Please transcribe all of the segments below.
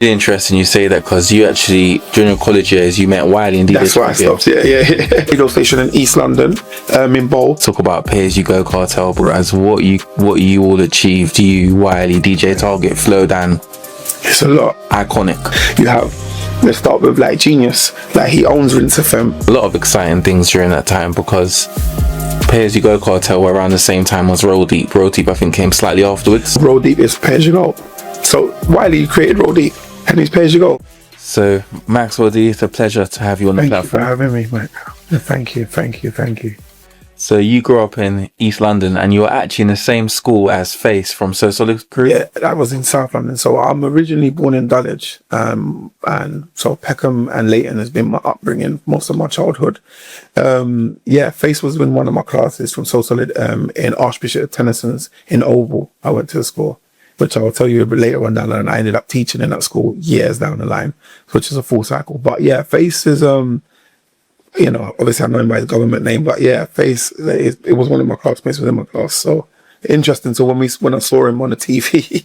Interesting you say that, because you actually, during your college years, you met Wiley and DJ That's why I stopped, yeah. Radio station in East London, in Bowl. Talk about pay as you go, Cartel, but as what you all achieved, you, Wiley, DJ Target, Flowdan. It's a lot. Iconic. You have, let's start with like Genius. Like, he owns Rinse FM. A lot of exciting things during that time, because Pay As You Go Cartel were around the same time as Roll Deep. Roll Deep, I think, came slightly afterwards. Roll Deep is Pay As You Go. So Wiley created Roll Deep, and he's Pay As You Go. So Maxwell D, it's a pleasure to have you on the platform. Thank you for having me, mate. Thank you. So you grew up in East London, and you were actually in the same school as Face from Heartless Crew? Yeah, that was in South London. So I'm originally born in Dulwich, and so Peckham and Leighton has been my upbringing most of my childhood. Face was in one of my classes from So Solid in Archbishop Tennyson's in Oval. I went to the school, which I'll tell you a bit later on down the line. I ended up teaching in that school years down the line, which is a full cycle. But yeah, Face is obviously I know him by his government name, but yeah, Face, it was one of my classmates within my class. So interesting. So when I saw him on the TV,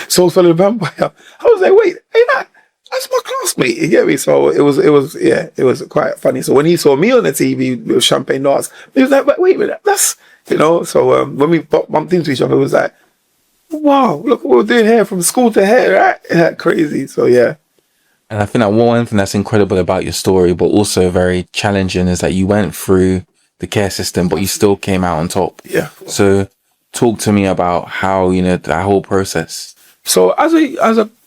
So Solid Vampire, I was like, wait, hey, that's my classmate. You get me? So it was quite funny. So when he saw me on the TV with Champagne Darts, he was like, wait a minute, that's, so when we bumped into each other, it was like, wow, look what we're doing here, from school to here, right? Yeah, crazy. So yeah. And I think that one thing that's incredible about your story, but also very challenging, is that you went through the care system, but you still came out on top. Yeah. So talk to me about how, that whole process. So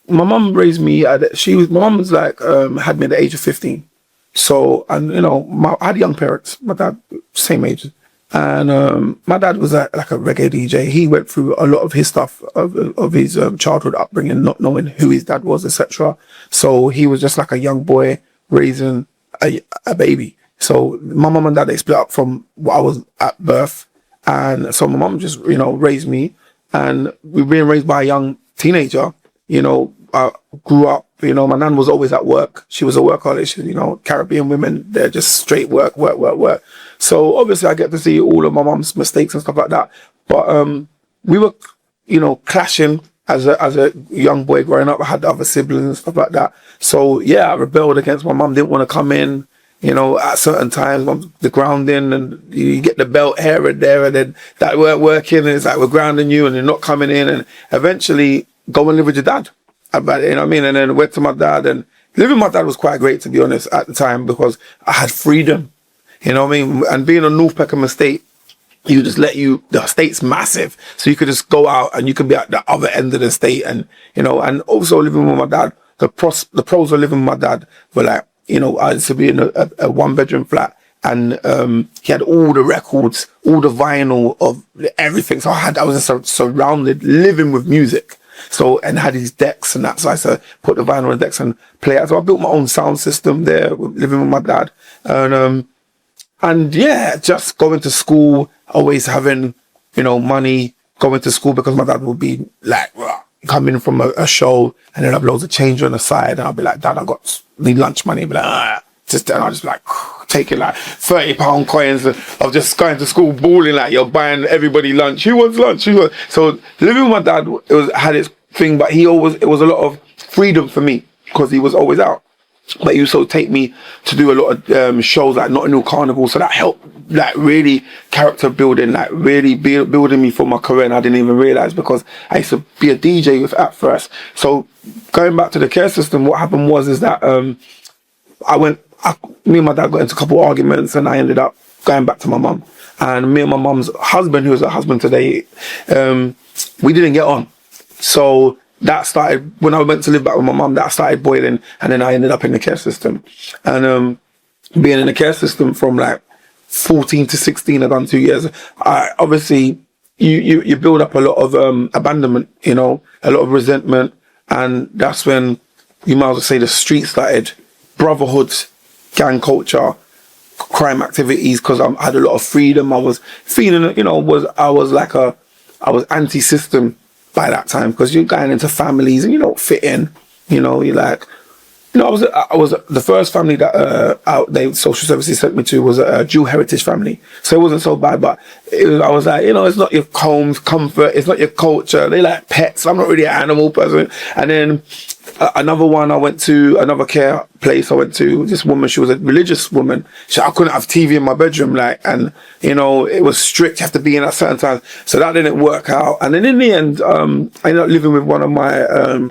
my mum raised me. My mum was like, had me at the age of 15. So, and I had young parents. My dad, same age. And my dad was like a reggae DJ. He went through a lot of his stuff of his childhood upbringing, not knowing who his dad was, etc. So he was just like a young boy raising a baby. So my mum and dad, they split up from what I was at birth, and so my mum just raised me, and we were being raised by a young teenager. I grew up. My nan was always at work. She was a workaholic. Caribbean women, they're just straight work. So obviously I get to see all of my mum's mistakes and stuff like that. But we were, clashing as a young boy growing up. I had other siblings and stuff like that. So yeah, I rebelled against my mum. Didn't want to come in, at certain times. The grounding, and you get the belt here and there, and then that weren't working, and it's like we're grounding you and you're not coming in, and eventually go and live with your dad. About it, And then went to my dad, and living with my dad was quite great, to be honest, at the time, because I had freedom, and being on North Peckham Estate, the estate's massive, so you could just go out and you could be at the other end of the estate, and and also living with my dad, the pros of living with my dad were like, I used to be in a 1-bedroom flat, and he had all the records, all the vinyl of everything, so I was just surrounded, living with music. So, and had his decks and that, so I used to put the vinyl on the decks and play it. So I built my own sound system there, living with my dad, and yeah, just going to school, always having money, going to school, because my dad would be like coming from a show, and then I'd have loads of change on the side, and I'll be like, Dad, I need lunch money. He'd be like, and I'll just like taking like £30 coins of just going to school, balling like you're buying everybody lunch. Who wants lunch? So living with my dad, had its thing, but it was a lot of freedom for me, because he was always out. But he also take me to do a lot of shows like Notting Hill Carnival, so that helped like really character building, like really building me for my career, and I didn't even realize, because I used to be a DJ at first. So going back to the care system, what happened was that me and my dad got into a couple of arguments, and I ended up going back to my mum. And me and my mum's husband, who is her husband today, we didn't get on. So that started, when I went to live back with my mum, that started boiling, and then I ended up in the care system. And being in the care system from like 14 to 16, I've done 2 years. Obviously, you build up a lot of abandonment, a lot of resentment, and that's when you might as well say the street started. Brotherhoods, gang culture, crime activities, because I had a lot of freedom. I was feeling, I was anti-system by that time, because you're going into families and you don't fit in, you're like, I was the first family that social services sent me to was a Jew heritage family, so it wasn't so bad, but I was like, it's not your home's comfort, it's not your culture, they like pets, I'm not really an animal person. And then Another one, I went to another care place. I went to this woman. She was a religious woman. I couldn't have TV in my bedroom, like, and you know, it was strict. You have to be in at certain times. So that didn't work out. And then in the end, I ended up living with one of my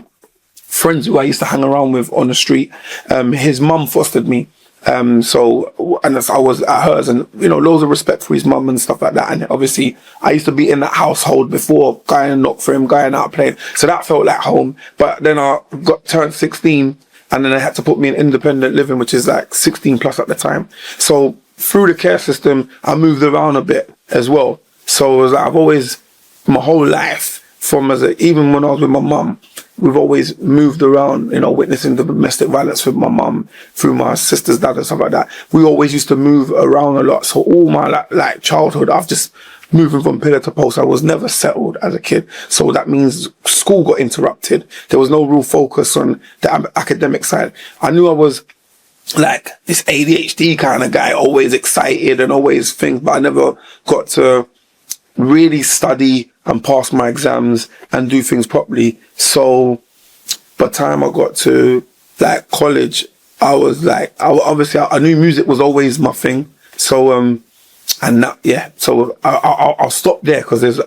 friends who I used to hang around with on the street. His mum fostered me. So, and I was at hers, and you know, loads of respect for his mum and stuff like that. And obviously, I used to be in that household before, going and knock for him, going out playing. So that felt like home. But then I turned 16, and then they had to put me in independent living, which is like 16 plus at the time. So through the care system, I moved around a bit as well. So it was like, I've always, my whole life, even when I was with my mum, we've always moved around, you know, witnessing the domestic violence with my mum, through my sister's dad and stuff like that. We always used to move around a lot. So all my like childhood, I've just moving from pillar to post. I was never settled as a kid. So that means school got interrupted. There was no real focus on the academic side. I knew I was like this ADHD kind of guy, always excited and always things, but I never got to really study and pass my exams and do things properly. So by the time I got to like college, I was like, I knew music was always my thing. So so I'll stop there, because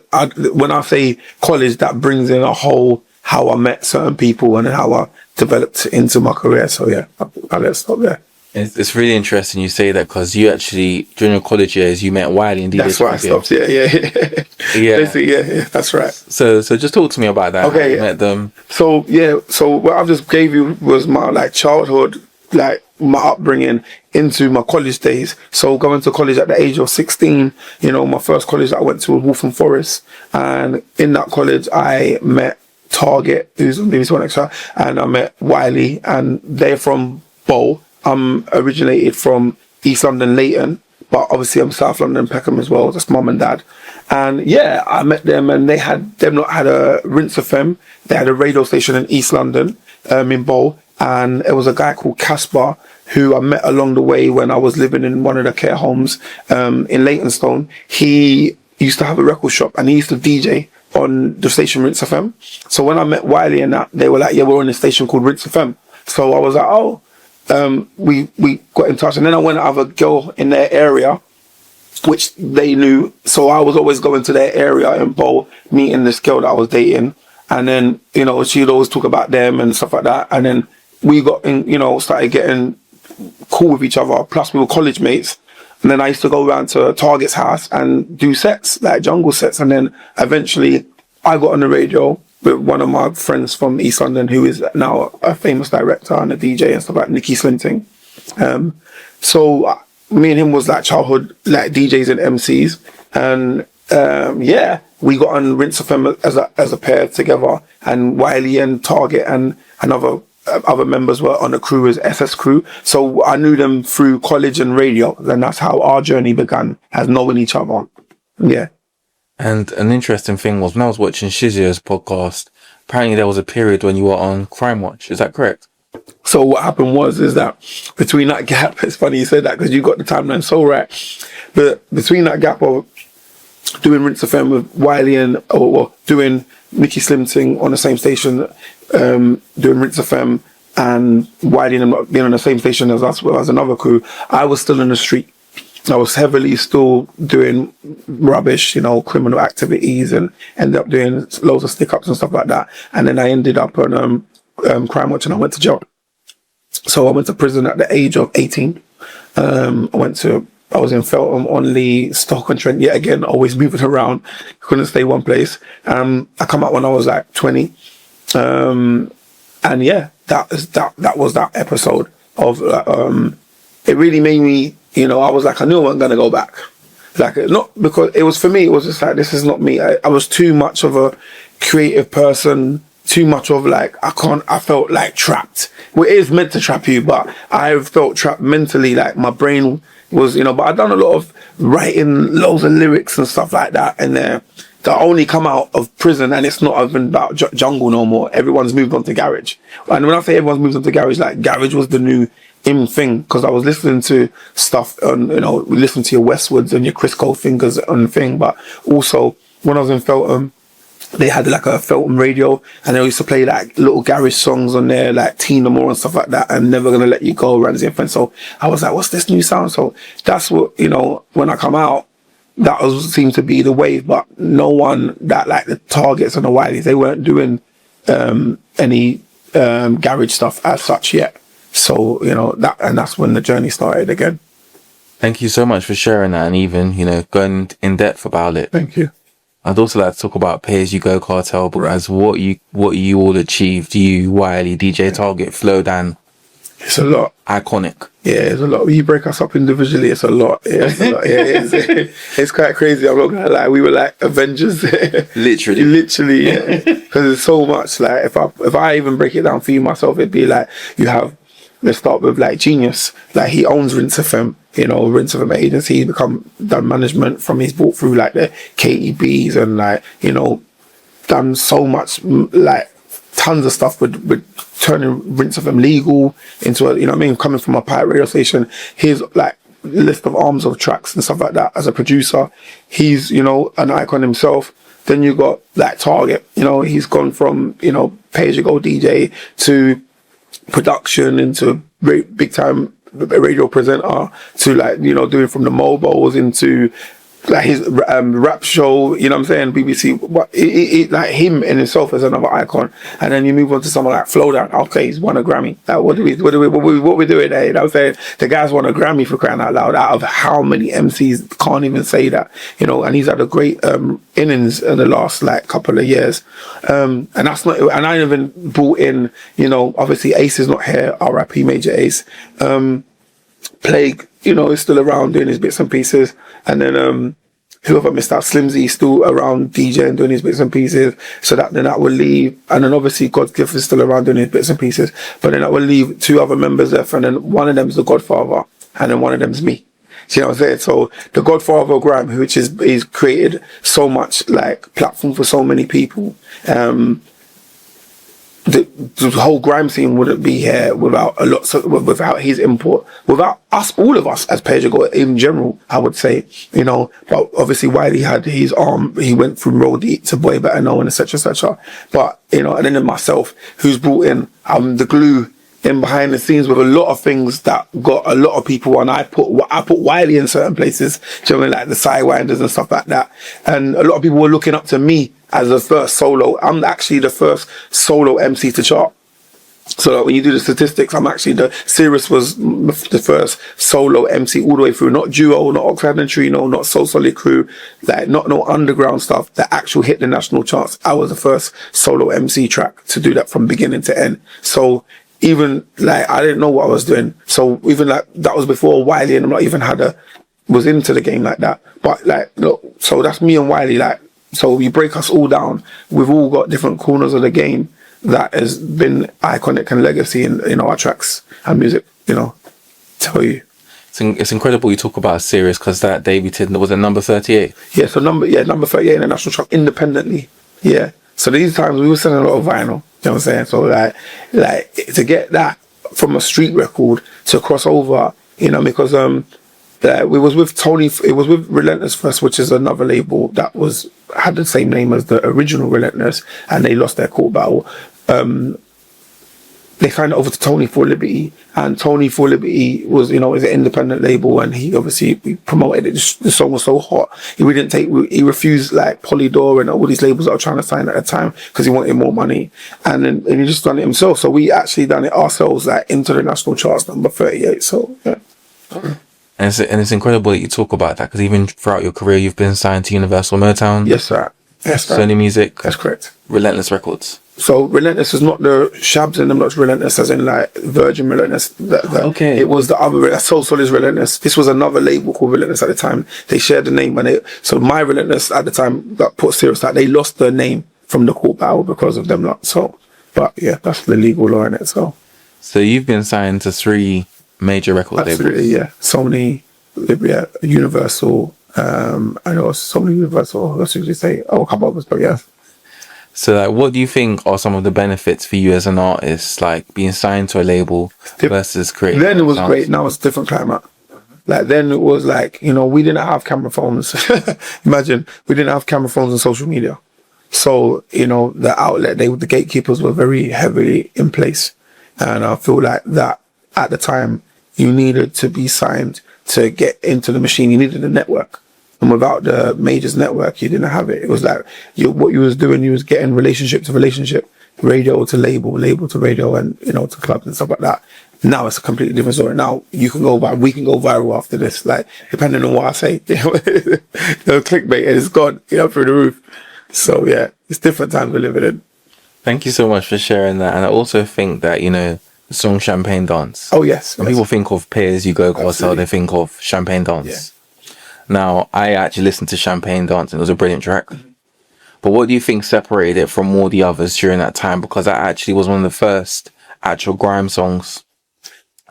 when I say college, that brings in a whole how I met certain people and how I developed into my career. So yeah, I'll let it stop there. It's really interesting you say that, because you actually, during your college years, you met Wiley and DJ Target. That's why I stopped. Yeah. That's right. So just talk to me about that. Okay. How you met them. So what I just gave you was my like childhood, like my upbringing into my college days. So going to college at the age of 16, you know, my first college that I went to was Waltham Forest, and in that college I met Target, who's on BBC1 Extra, and I met Wiley, and they're from Bow. I'm originated from East London, Leighton, but obviously I'm South London, Peckham as well, just mum and dad. And yeah, I met them, and they've not had a Rinse FM. They had a radio station in East London, in Bow, and it was a guy called Caspar who I met along the way when I was living in one of the care homes in Leytonstone. He used to have a record shop, and he used to DJ on the station Rinse FM. So when I met Wiley and that, they were like, yeah, we're on a station called Rinse FM. So I was like, oh. We got in touch, and then I went out with a girl in their area, which they knew. So I was always going to their area in Bow, meeting this girl that I was dating, and then, you know, she'd always talk about them and stuff like that. And then we got in, you know, started getting cool with each other. Plus we were college mates. And then I used to go around to Target's house and do sets, like jungle sets. And then eventually I got on the radio with one of my friends from East London, who is now a famous director and a DJ and stuff, like Nicky Slinting. So me and him was like childhood like DJs and MCs, and we got on Rinse FM as a pair together, and Wiley and Target and other members were on the crew as SS Crew. So I knew them through college and radio, and that's how our journey began, as knowing each other. Yeah. And an interesting thing was, when I was watching Shizio's podcast, apparently there was a period when you were on Crimewatch. Is that correct? So what happened is that between that gap, it's funny you said that, because you got the timeline so right. But between that gap of doing Rinse FM with Wiley and doing Nicky Slinting on the same station, doing Rinse FM, and Wiley and them being on the same station as us, as another crew, I was still in the street. I was heavily still doing rubbish, you know, criminal activities, and ended up doing loads of stick-ups and stuff like that. And then I ended up on Crimewatch, and I went to jail. So I went to prison at the age of 18. I was in Feltham, Onley, Stoke-on-Trent, yet again, always moving around. Couldn't stay one place. I come out when I was like 20. And yeah, that was that episode of, it really made me, you know, I was like, I knew I wasn't going to go back. Like, not because it was, for me, it was just like, this is not me. I was too much of a creative person, too much of like, I felt like trapped. Well, it is meant to trap you, but I felt trapped mentally. Like my brain was, you know, but I'd done a lot of writing, loads of lyrics and stuff like that. And that only come out of prison, and it's not even about jungle no more. Everyone's moved on to garage. And when I say everyone's moved on to garage, like garage was the new in thing, because I was listening to stuff on, you know, we listened to your Westwoods and your Chris Cole Fingers on thing, but also when I was in Feltham, they had like a Felton radio, and they used to play like little garage songs on there, like Tina Moore and stuff like that, and Never Gonna Let You Go, Ramsey and Friends. So I was like, what's this new sound? So that's what, you know, when I come out, that was seemed to be the wave, but no one that like the Targets and the Wileys, they weren't doing any garage stuff as such yet. So, you know, that's when the journey started again. Thank you so much for sharing that, and even, you know, going in depth about it. Thank you. I'd also like to talk about Pay As You Go Cartel, because what you all achieved, you, Wiley, DJ Target, Flowdan. It's a lot. Iconic. Yeah, it's a lot. When you break us up individually, it's a lot. Yeah, it's a lot. Yeah, it's quite crazy. I'm not gonna lie. We were like Avengers. Literally, yeah. Because there's so much. Like if I even break it down for you myself, it'd be like you have. Let's start with like Genius. Like he owns Rinse FM. You know, Rinse FM agency. He's done management from. He's brought through like the KEBs and like, you know, done so much like tons of stuff with turning Rinse FM legal into a, you know what I mean, coming from a pirate radio station. His like list of arms of tracks and stuff like that as a producer. He's, you know, an icon himself. Then you got like Target. You know, he's gone from, you know, pay as you go DJ to production into big time radio presenter to like, you know, doing from the mobiles into like his rap show, you know what I'm saying, BBC. But like him in himself as another icon. And then you move on to someone like Flowdan. Okay, he's won a Grammy. Like, what we doing there? You know what I'm saying? The guy's won a Grammy, for crying out loud. Out of how many MCs can't even say that, you know? And he's had a great innings in the last like couple of years. And that's not. And I even brought in, you know, obviously Ace is not here. R.I.P. Major Ace. Plague, you know, is still around doing his bits and pieces. And then whoever missed out, Slimzy is still around DJing, doing his bits and pieces. So that will leave. And then obviously Godgift is still around doing his bits and pieces. But then that will leave two other members left, and then one of them is the Godfather, and then one of them is me. See what I'm saying? So the Godfather of Grime, which is he's created so much like platform for so many people. The whole grime scene wouldn't be here without without his input, without us, all of us as Page Go in general, I would say, you know. But obviously Wiley had his arm, he went from Roll Deep to Boy Better Know and etc. etc. But, you know, and then myself, who's brought in the glue in behind the scenes with a lot of things that got a lot of people, and I put Wiley in certain places, do you know what I mean, like the Sidewinders and stuff like that. And a lot of people were looking up to me as the first solo. I'm actually the first solo MC to chart. So like when you do the statistics, I'm actually Sirius was the first solo MC all the way through. Not duo, not Oxford and Trino, not Soul Solid Crew, like not no underground stuff that actual hit the national charts. I was the first solo MC track to do that from beginning to end. So even like I didn't know what I was doing. So even like that was before Wiley, and I'm not even was into the game like that. But like look, so that's me and Wiley. Like, so you break us all down. We've all got different corners of the game that has been iconic and legacy in our tracks and music, you know, tell you. It's incredible you talk about Sirius, because that debuted, was it number 38? Yeah, so number 38 in the national chart independently. Yeah. So these times we were selling a lot of vinyl, you know what I'm saying? So like to get that from a street record to cross over, you know, because we was with Tony, it was with Relentless first, which is another label that had the same name as the original Relentless, and they lost their court battle. They signed it over to Tony for Liberty, and Tony for Liberty was, you know, is an independent label, and he obviously promoted it. The song was so hot, he refused like Polydor and all these labels that were trying to sign at the time because he wanted more money, and he just done it himself. So we actually done it ourselves, like into the national charts, number 38. So yeah. And it's incredible that you talk about that, because even throughout your career, you've been signed to Universal Motown. Yes, sir. Yes, sir. Sony Music. That's correct. Relentless Records. So Relentless is not the Shabs in them, not Relentless as in like Virgin Relentless. Okay. It was the other, Soul Solid's Relentless. This was another label called Relentless at the time. They shared the name, so my Relentless at the time that put Sirius out, they lost their name from the court battle because of them lot. So, but yeah, that's the legal law in it. So you've been signed to 3 major record labels. Absolutely, yeah. Sony, yeah, Universal, I know Sony, Universal, what should you say? Oh, a couple of us, but yeah. So like, what do you think are some of the benefits for you as an artist, like being signed to a label versus creating? Then it was great. Now it's a different climate. Like then it was like, you know, we didn't have camera phones. Imagine, we didn't have camera phones and social media. So, you know, the gatekeepers were very heavily in place. And I feel like that at the time, you needed to be signed to get into the machine. You needed a network. And without the majors network, you didn't have it. It was like what you was doing, you was getting relationship to relationship, radio to label, label to radio, and, you know, to clubs and stuff like that. Now it's a completely different story. Now we can go viral after this, like, depending on what I say. You know, the clickbait is gone, you know, through the roof. So yeah, it's different times we're living in. Thank you so much for sharing that. And I also think that, you know, the song Champagne Dance. Oh yes. When people think of Pay As You Go Cartel, they think of Champagne Dance. Yeah. Now, I actually listened to Champagne Dance and it was a brilliant track. But what do you think separated it from all the others during that time? Because that actually was one of the first actual grime songs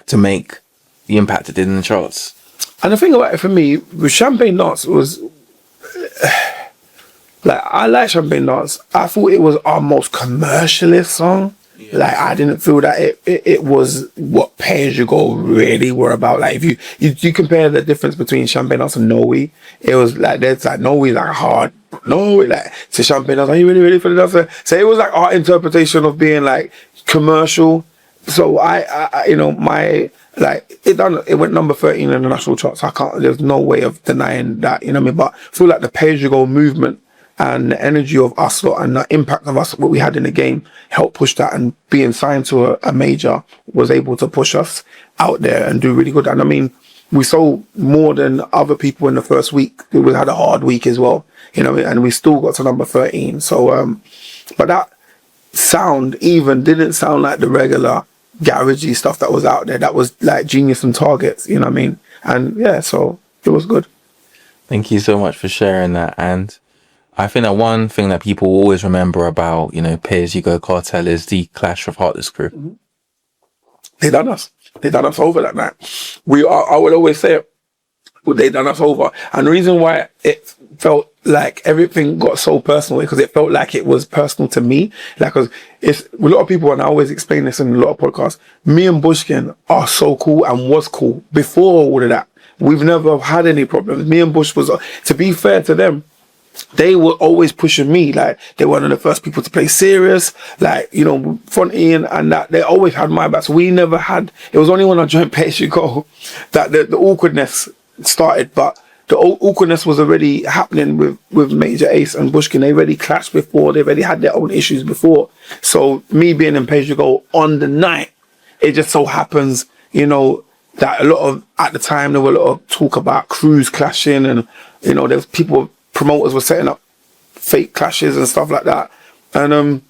to make the impact it did in the charts. And the thing about it for me, with Champagne Dance was, like, I like Champagne Dance. I thought it was our most commercialist song. Yeah. Like, I didn't feel that it was what Pay As You Go really were about. Like, if you compare the difference between Champagne Dance and Noe, it was like, there's like, Noe like hard. No, like, to Champagne Dance, are you really ready for the dance? So it was like our interpretation of being like commercial. So I you know, it went number 13 in the national charts. There's no way of denying that, you know what I mean? But I feel like the Pay As You Go movement and the energy of us lot and the impact of us, what we had in the game, helped push that, and being signed to a major was able to push us out there and do really good. And I mean, we sold more than other people in the first week. We had a hard week as well, you know, and we still got to number 13. So, but that sound even didn't sound like the regular garagey stuff that was out there. That was like Genius and Targets, you know what I mean? And yeah, so it was good. Thank you so much for sharing that. And I think that one thing that people always remember about, you know, Pay As You Go Cartel is the clash of Heartless Crew. Mm-hmm. They done us over that night. I would always say it, they done us over. And the reason why it felt like everything got so personal, because it felt like it was personal to me. Like, cause it's a lot of people, and I always explain this in a lot of podcasts, me and Bushkin are so cool and was cool before all of that. We've never had any problems. Me and Bush was, to be fair to them, they were always pushing me. Like, they were one of the first people to play serious, like, you know, Fronty and that. They always had my back. So we never had, it was only when I joined Pay As You Go that the awkwardness started. But the awkwardness was already happening with Major Ace and Bushkin. They already clashed before. They already had their own issues before. So me being in Pay As You Go on the night, it just so happens, you know, that at the time, there were a lot of talk about crews clashing, and, you know, there's promoters were setting up fake clashes and stuff like that. And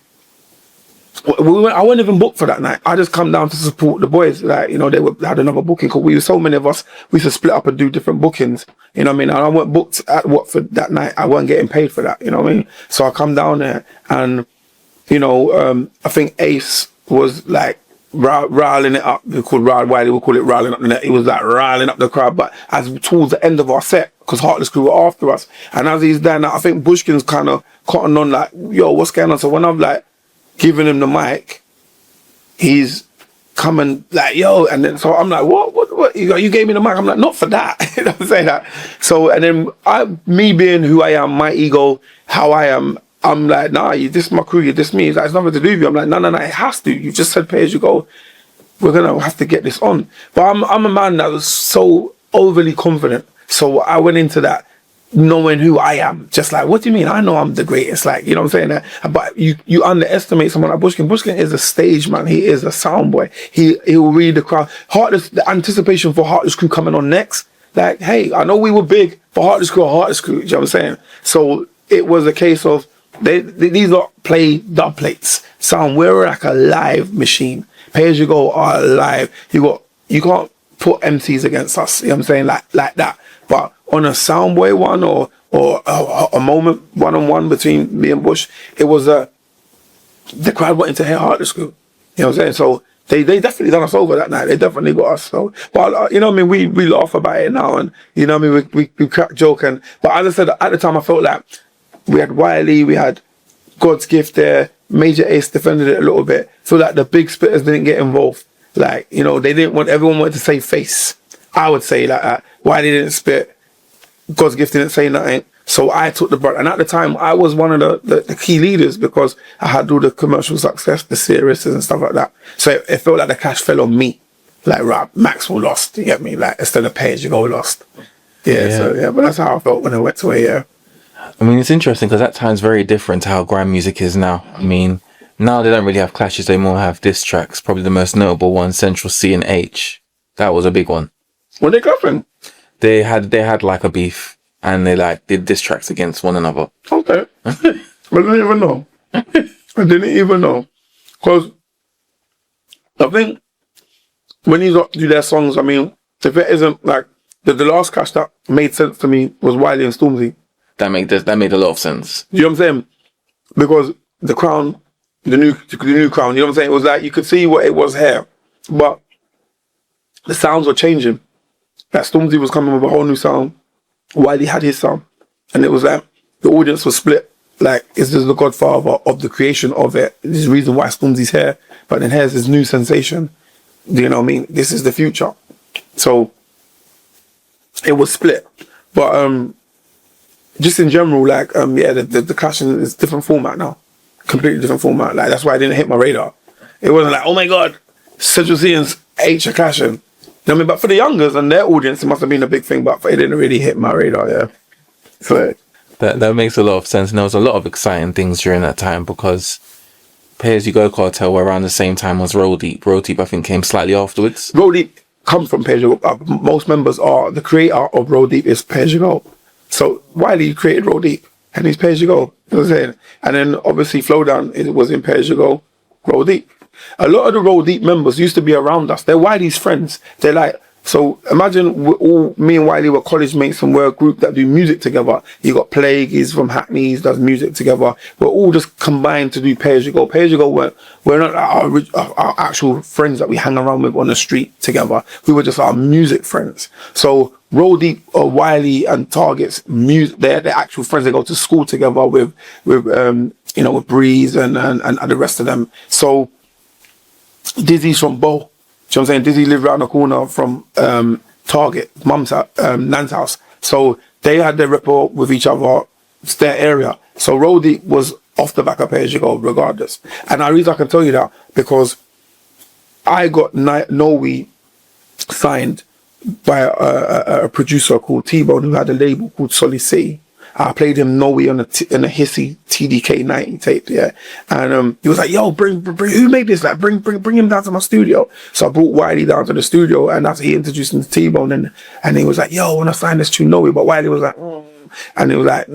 I wasn't even booked for that night. I just come down to support the boys. Like, you know, they had another booking, because we were so many of us, we used to split up and do different bookings. You know what I mean? And I weren't booked at Watford that night. I weren't getting paid for that. You know what I mean? So I come down there, and, you know, I think Ace was like riling it up. We call it riling up the net. He was like riling up the crowd. But as towards the end of our set, because Heartless Crew were after us, and as he's down, I think Bushkin's kind of cotton on, like, yo, what's going on? So when I'm like giving him the mic, he's coming like, yo, and then so I'm like, what? You gave me the mic. I'm like, not for that. You know what I'm saying? That. So, and then me being who I am, my ego, how I am, I'm like, nah, you this my crew, you this me. It's like, it's nothing to do with you. I'm like, no, it has to. You just said Pay As You Go. We're gonna have to get this on. But I'm a man that was so overly confident. So I went into that knowing who I am. Just like, what do you mean? I know I'm the greatest. Like, you know what I'm saying? But you underestimate someone like Bushkin. Bushkin is a stage man. He is a sound boy. He'll read the crowd. The anticipation for Heartless Crew coming on next. Like, hey, I know we were big, but Heartless Crew. You know what I'm saying? So it was a case of, these lot play dub plates. Sound, we're like a live machine. Pay As You Go are live. You can't put MCs against us. You know what I'm saying? Like that. But on a Soundboy one or a moment one-on-one between me and Bush, it was the crowd wanted to hear Heartless Crew. You know what I'm saying? So they definitely done us over that night. They definitely got us. So, but you know what I mean? We laugh about it now, and you know what I mean? We crack joke, but as I said, at the time I felt like we had Wiley, we had God's Gift there, Major Ace defended it a little bit. Feel like the big spitters didn't get involved. Like, you know, everyone wanted to say face. I would say like that. Why they didn't spit. God's Gift didn't say nothing. So I took the brunt. And at the time, I was one of the key leaders because I had all the commercial success, the series and stuff like that. So it felt like the cash fell on me. Like, right, Maxwell lost, you get me? Like, instead of Pay As You Go lost. Yeah, but that's how I felt when I went to it, I mean, it's interesting because that time's very different to how grime music is now. I mean, now they don't really have clashes, they more have diss tracks. Probably the most notable one, Central C and H. That was a big one. Were they clapping? They had like a beef and they like did diss tracks against one another. Okay. I didn't even know. I didn't even know. Because I think when you do their songs, I mean, if it isn't like the last clash that made sense to me was Wiley and Stormzy. That made a lot of sense. You know what I'm saying? Because the crown, the new crown, you know what I'm saying? It was like you could see what it was here, but the sounds were changing. Like Stormzy was coming with a whole new sound. Wiley had his sound, and it was like the audience was split. Like, is this the godfather of the creation of it? This is the reason why Stormzy's here, but then here's this new sensation. Do you know what I mean? This is the future. So it was split, but just in general, like the clash is different format now, completely different format. Like that's why I didn't hit my radar. It wasn't like, oh my god, Central C and H are clashing. You know what I mean? But for the youngers and their audience, it must have been a big thing. But it didn't really hit my radar. Yeah, so that makes a lot of sense. And there was a lot of exciting things during that time because Pay As You Go Cartel were around the same time as Roll Deep. Roll Deep, I think, came slightly afterwards. Roll Deep come from Pay As You Go. Most members are the creator of Roll Deep is Pay As You Go. So Wiley created Roll Deep and he's Pay As You Go. You know what I'm saying? And then obviously Flowdan, it was in Pay As You Go, Roll Deep. A lot of the Roll Deep members used to be around us. They're Wiley's friends. They're like, so imagine me and Wiley were college mates and we're a group that do music together. You got Plague, he's from Hackney, he does music together. We're all just combined to do Pay As You Go. Pay As You Go, we're not our actual friends that we hang around with on the street together. We were just our music friends. So Roll Deep, Wiley and Target's music, they're actual friends. They go to school together with Breeze and the rest of them. So Dizzee's from Bow. Do you know what I'm saying? Dizzee lived around the corner from Target, Mum's house, Nan's house. So they had their rapport with each other. It's their area. So Roll Deep was off the back of Pay As You Go regardless. And the reason I can tell you that, because I got Noe signed by a producer called T-Bone who had a label called Solid City. I played him Noe on a Hissy TDK 90 tape, yeah. And he was like, yo, bring who made this? Like, bring him down to my studio. So I brought Wiley down to the studio, and that's he introduced him to T-Bone, and he was like, yo, I want to sign this to Noe. But Wiley was like, and he was like,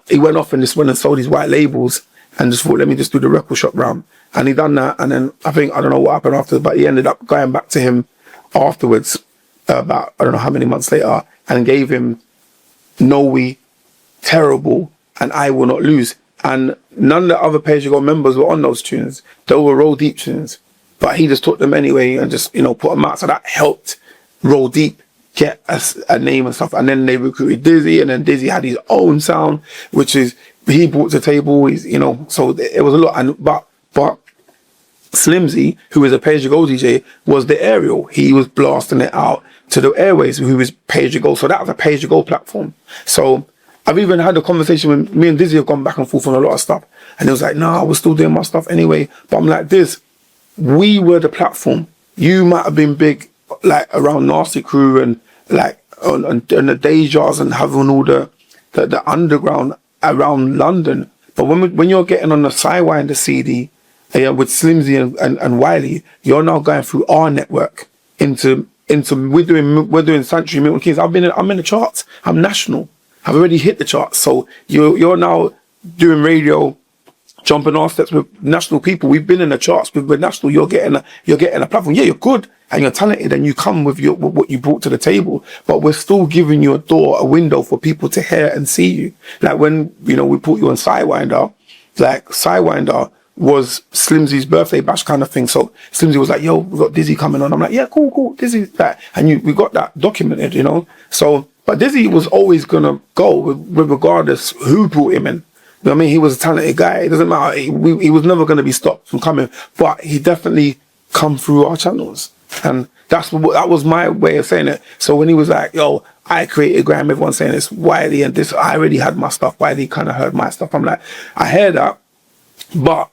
he went off and just went and sold his white labels and just thought, let me just do the record shop round. And he done that, and then I don't know what happened after, but he ended up going back to him afterwards, about I don't know how many months later, and gave him Noe, Terrible, and I Will Not Lose. And none of the other Pay As You Go members were on those tunes. They were Roll Deep tunes. But he just took them anyway and just, put them out. So that helped Roll Deep get a name and stuff. And then they recruited Dizzee, and then Dizzee had his own sound, which is, he brought to the table, so it was a lot. But Slimzy, who is a Pay As You Go DJ, was the aerial. He was blasting it out to the airways, who was Pay As You Go. So that was a Pay As You Go platform. So I've even had a conversation with me and Dizzee have gone back and forth on a lot of stuff. And it was like, I was still doing my stuff anyway. But I'm like, we were the platform. You might have been big, like around Nasty Crew and like on the Dejas and having all the underground around London. But when you're getting on the Sidewinder CD with Slimzy and Wiley, you're now going through our network into we're doing Sanctuary, Milton Keynes. I'm in the charts. I'm national. I've already hit the charts. So you're now doing radio, jumping off steps with national people. We've been in the charts with national. You're getting a platform. Yeah, you're good and you're talented and you come with what you brought to the table. But we're still giving you a window for people to hear and see you. Like when we put you on Sidewinder, like Sidewinder was Slimzy's birthday bash kind of thing. So Slimzy was like, yo, we got Dizzee coming on. I'm like, yeah, cool. Dizzee that. And we got that documented, So, but Dizzee was always going to go with regardless who brought him in. You know what I mean? He was a talented guy. It doesn't matter. He was never going to be stopped from coming, but he definitely come through our channels. And that was my way of saying it. So when he was like, yo, I created Grime. Everyone's saying it's Wiley and this. I already had my stuff. Wiley kind of heard my stuff. I'm like, I hear that, but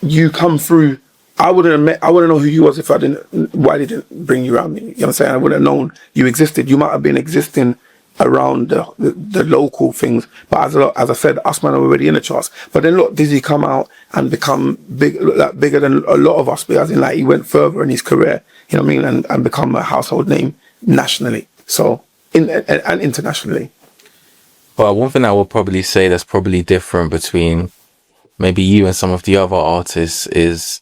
you come through. I wouldn't know who you was if Wiley didn't bring you around me. You know what I'm saying? I wouldn't have known you existed. You might have been existing around the local things, but as I said, us man are already in the charts. But then look, Dizzee come out and become bigger than a lot of us, because in like he went further in his career, you know what I mean, and become a household name nationally, so and internationally. Well, one thing I would probably say that's probably different between maybe you and some of the other artists is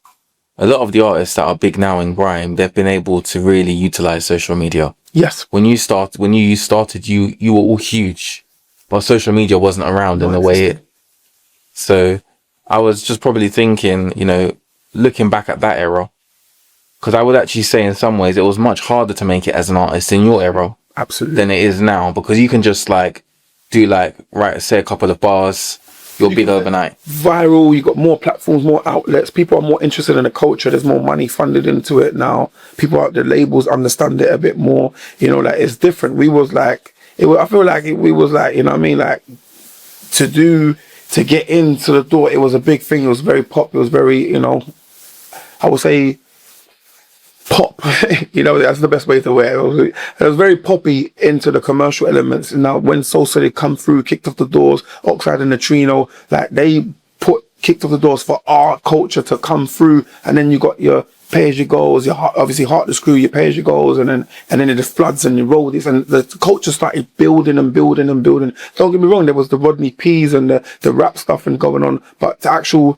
a lot of the artists that are big now in grime, they've been able to really utilize social media. Yes. When you started, you were all huge, but social media wasn't around in the way it. So I was just probably thinking, you know, looking back at that era, because I would actually say in some ways it was much harder to make it as an artist in your era. Absolutely. Than it is now, because you can just like do like say a couple of bars. You're big overnight. Viral, you got more platforms, more outlets. People are more interested in the culture. There's more money funded into it now. People out the labels understand it a bit more. You know, like it's different. We was like, I feel like we was like, you know what I mean? Like to get into the door, it was a big thing. It was very pop. It was very, you know, I would say pop. You know, that's the best way to wear it. It was very poppy into the commercial elements. And now when Sosa did come through, kicked off the doors, Oxide and Neutrino, like they kicked off the doors for our culture to come through. And then you got your Pay As You Goes, your obviously Heartless Crew, your Pay As You Goes, and then it just floods and you roll this, and the culture started building and building and building. Don't get me wrong, there was the Rodney P's and the rap stuff and going on, but the actual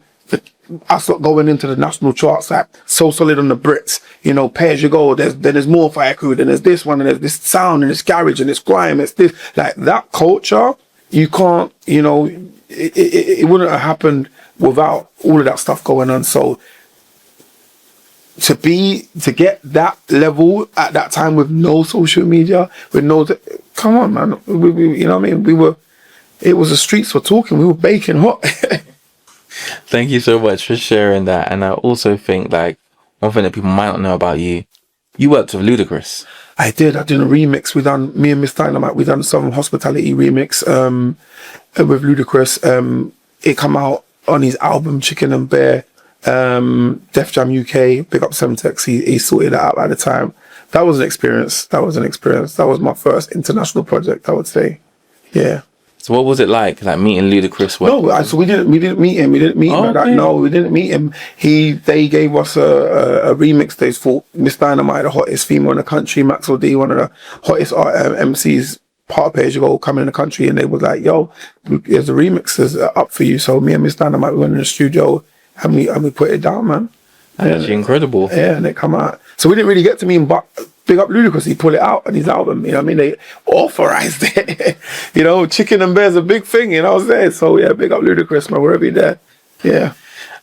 us going into the national charts, like So Solid on the Brits, you know, Pay As You Go, then there's more Fire Crew, then there's this one, and there's this sound, and it's garage, and it's grime, it's this, like that culture, you can't, you know, it wouldn't have happened without all of that stuff going on. So to get that level at that time with no social media, with no, come on, man, we you know what I mean, it was the streets were talking, we were baking hot. Thank you so much for sharing that. And I also think like one thing that people might not know about you worked with Ludacris. I did a remix. Me and Miss Dynamite, we done Southern Hospitality remix with Ludacris. It come out on his album Chicken and Bear, Def Jam UK, big up Semtex, he sorted that out at the time. That was an experience. That was my first international project, I would say. Yeah. So what was it like meeting Ludacris? So we didn't meet him. No, we didn't meet him. They gave us a remix. They thought Miss Dynamite, the hottest female in the country, Maxwell D, one of the hottest MCs, part of Pay As You Go, coming in the country, and they was like, "Yo, there's a remix that's up for you." So me and Miss Dynamite, we went in the studio and we put it down, man. That's incredible. Yeah, and it come out. So we didn't really get to meet him, but big up Ludacris, he pulled it out on his album, you know what I mean? They authorized it. You know, Chicken and Bear's a big thing, you know what I'm saying? So yeah, big up Ludacris, man, wherever you're there. Yeah.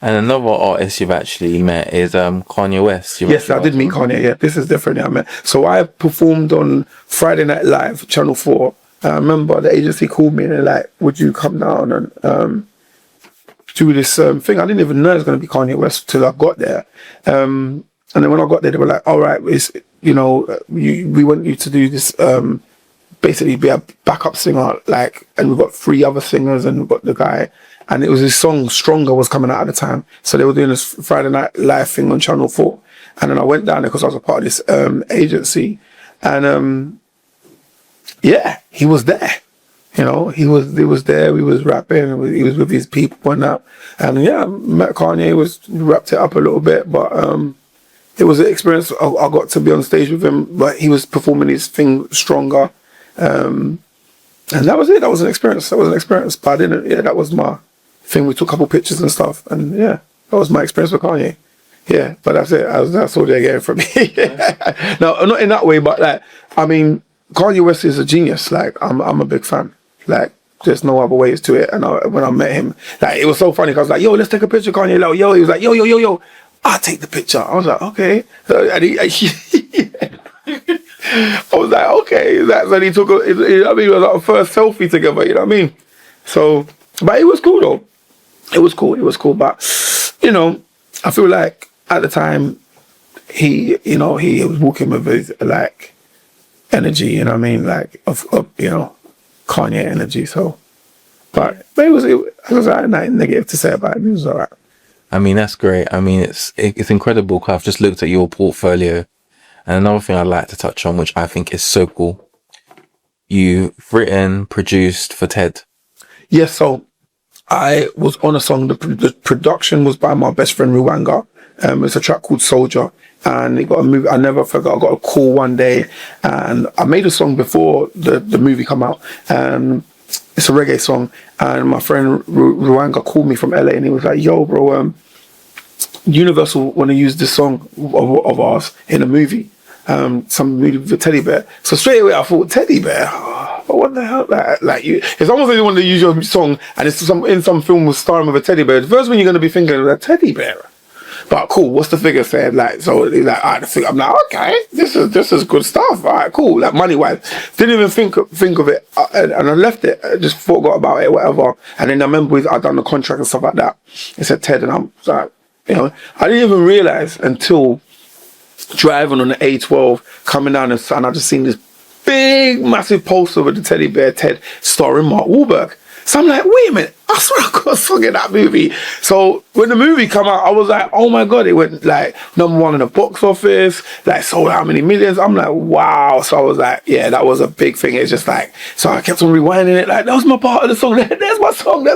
And another artist you've actually met is Kanye West. Yes, I did meet Kanye, yeah. This is different, yeah, man. So I performed on Friday Night Live, Channel 4. I remember the agency called me and they're like, would you come down and do this thing? I didn't even know it was going to be Kanye West till I got there. And then when I got there, they were like, all right, we want you to do this, basically be a backup singer, and we've got 3 other singers and we've got the guy, and it was his song Stronger was coming out at the time. So they were doing this Friday Night Live thing on Channel 4. And then I went down there because I was a part of this agency. And yeah, he was there. You know, he was there, we was rapping, he was with his people and that. And yeah, I met Kanye, wrapped it up a little bit, but it was an experience. I got to be on stage with him, but he was performing his thing Stronger. And that was it. That was an experience. But that was my thing. We took a couple pictures and stuff. And yeah, that was my experience with Kanye. Yeah, but that's it. That's all they're getting from me. No, not in that way, but I mean, Kanye West is a genius. I'm a big fan. There's no other ways to it. And when I met him, it was so funny. 'Cause I was like, yo, let's take a picture, Kanye. Yo, he was like, yo. I'll take the picture. I was like, okay. And I was like, okay. So he took it was our first selfie together, you know what I mean? So, but it was cool though. It was cool. But, you know, I feel like at the time, he was walking with his, energy, you know what I mean? Like, of you know, Kanye energy, so. But it was alright, nothing negative to say about it. It was alright. I mean, that's great. I mean, it's incredible because I've just looked at your portfolio. And another thing I'd like to touch on, which I think is so cool, you've written, produced for Ted. Yes, so I was on a song. The production was by my best friend Ruwanga. It's a track called Soldier, and it got a movie. I never forgot. I got a call one day, and I made a song before the movie come out. It's a reggae song, and my friend Ruwanga called me from LA, and he was like, "Yo, bro, Universal want to use this song of ours in a movie, some movie with Teddy Bear." So straight away I thought, Teddy Bear. But what the hell? Like you, it's almost like you want to use your song, and it's in some film with starring with a teddy bear. The first one you're going to be thinking of a teddy bear. But cool, what's the figure said? Like, so like, all right, I'm like, okay, this is good stuff. All right, cool. Like money wise, didn't even think of it, and I left it. I just forgot about it, whatever. And then I remember I done the contract and stuff like that. It said Ted, and I'm like, you know, I didn't even realize until driving on the A12 coming down, and I just seen this big, massive poster with the teddy bear Ted starring Mark Wahlberg. So I'm like, wait a minute, I swear I got a song in that movie. So when the movie came out, I was like, oh my God, it went like #1 in the box office, like sold how many millions. I'm like, wow. So I was like, yeah, that was a big thing. It's just like, so I kept on rewinding it, like, that was my part of the song. There's my song.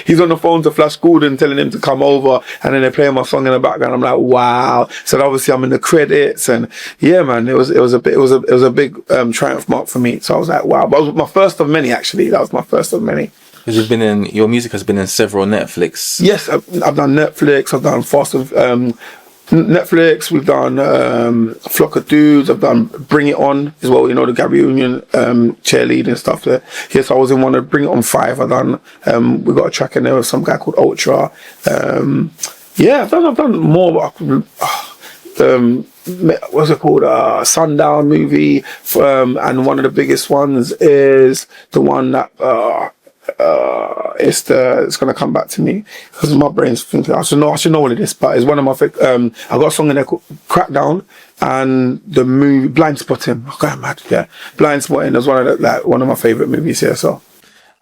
He's on the phone to Flash Gordon telling him to come over, and then they're playing my song in the background. I'm like, wow. So obviously I'm in the credits, and yeah, man, it was a big triumph mark for me. So I was like, wow. But it was my first of many, actually. That was my first of many. Because your music has been in several Netflix. Yes, I've done Netflix. I've done Netflix. We've done Flock of Dudes. I've done Bring It On as well. You know, the Gabby Union cheerleading and stuff there. Yes, I was in one of Bring It On 5. I've done. We got a track in there with some guy called Ultra. Yeah, I've done more. What's it called? Sundown movie. And one of the biggest ones is the one that. It's gonna come back to me because my brain's thinking I should know all of this, but it's one of my I got a song in there called Crackdown, and the movie Blind Spotting. Oh God, mad, yeah, Blind Spotting is one of my favorite movies here. So,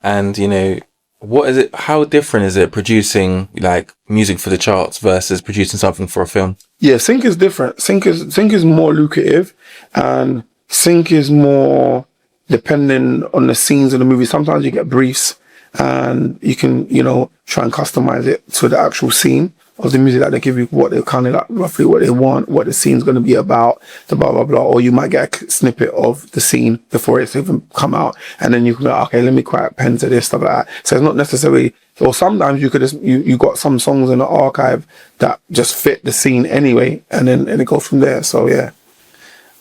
and you know, what is it? How different is it producing like music for the charts versus producing something for a film? Yeah, sync is different. Sync is more lucrative, and sync is more depending on the scenes of the movie. Sometimes you get briefs, and you can, you know, try and customize it to the actual scene of the music that they give you, what they kind of like, roughly what they want, what the scene's going to be about, the blah, blah, blah. Or you might get a snippet of the scene before it's even come out. And then you can go, okay, let me quite pen to this, stuff like that. So it's not necessarily, or sometimes you could just, you got some songs in the archive that just fit the scene anyway. And then it goes from there. So yeah.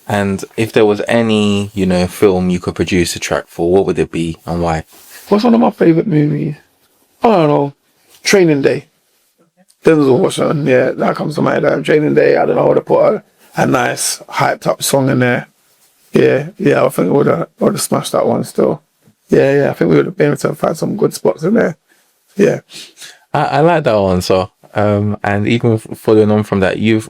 And if there was any, you know, film you could produce a track for, what would it be and why? What's one of my favourite movies? I don't know. Training Day. Denzel Washington, yeah, that comes to mind. Training Day, I don't know how to put a nice hyped up song in there. Yeah, I think we would have smashed that one still. Yeah, I think we would have been able to find some good spots in there. Yeah. I like that one, so and even following on from that, you're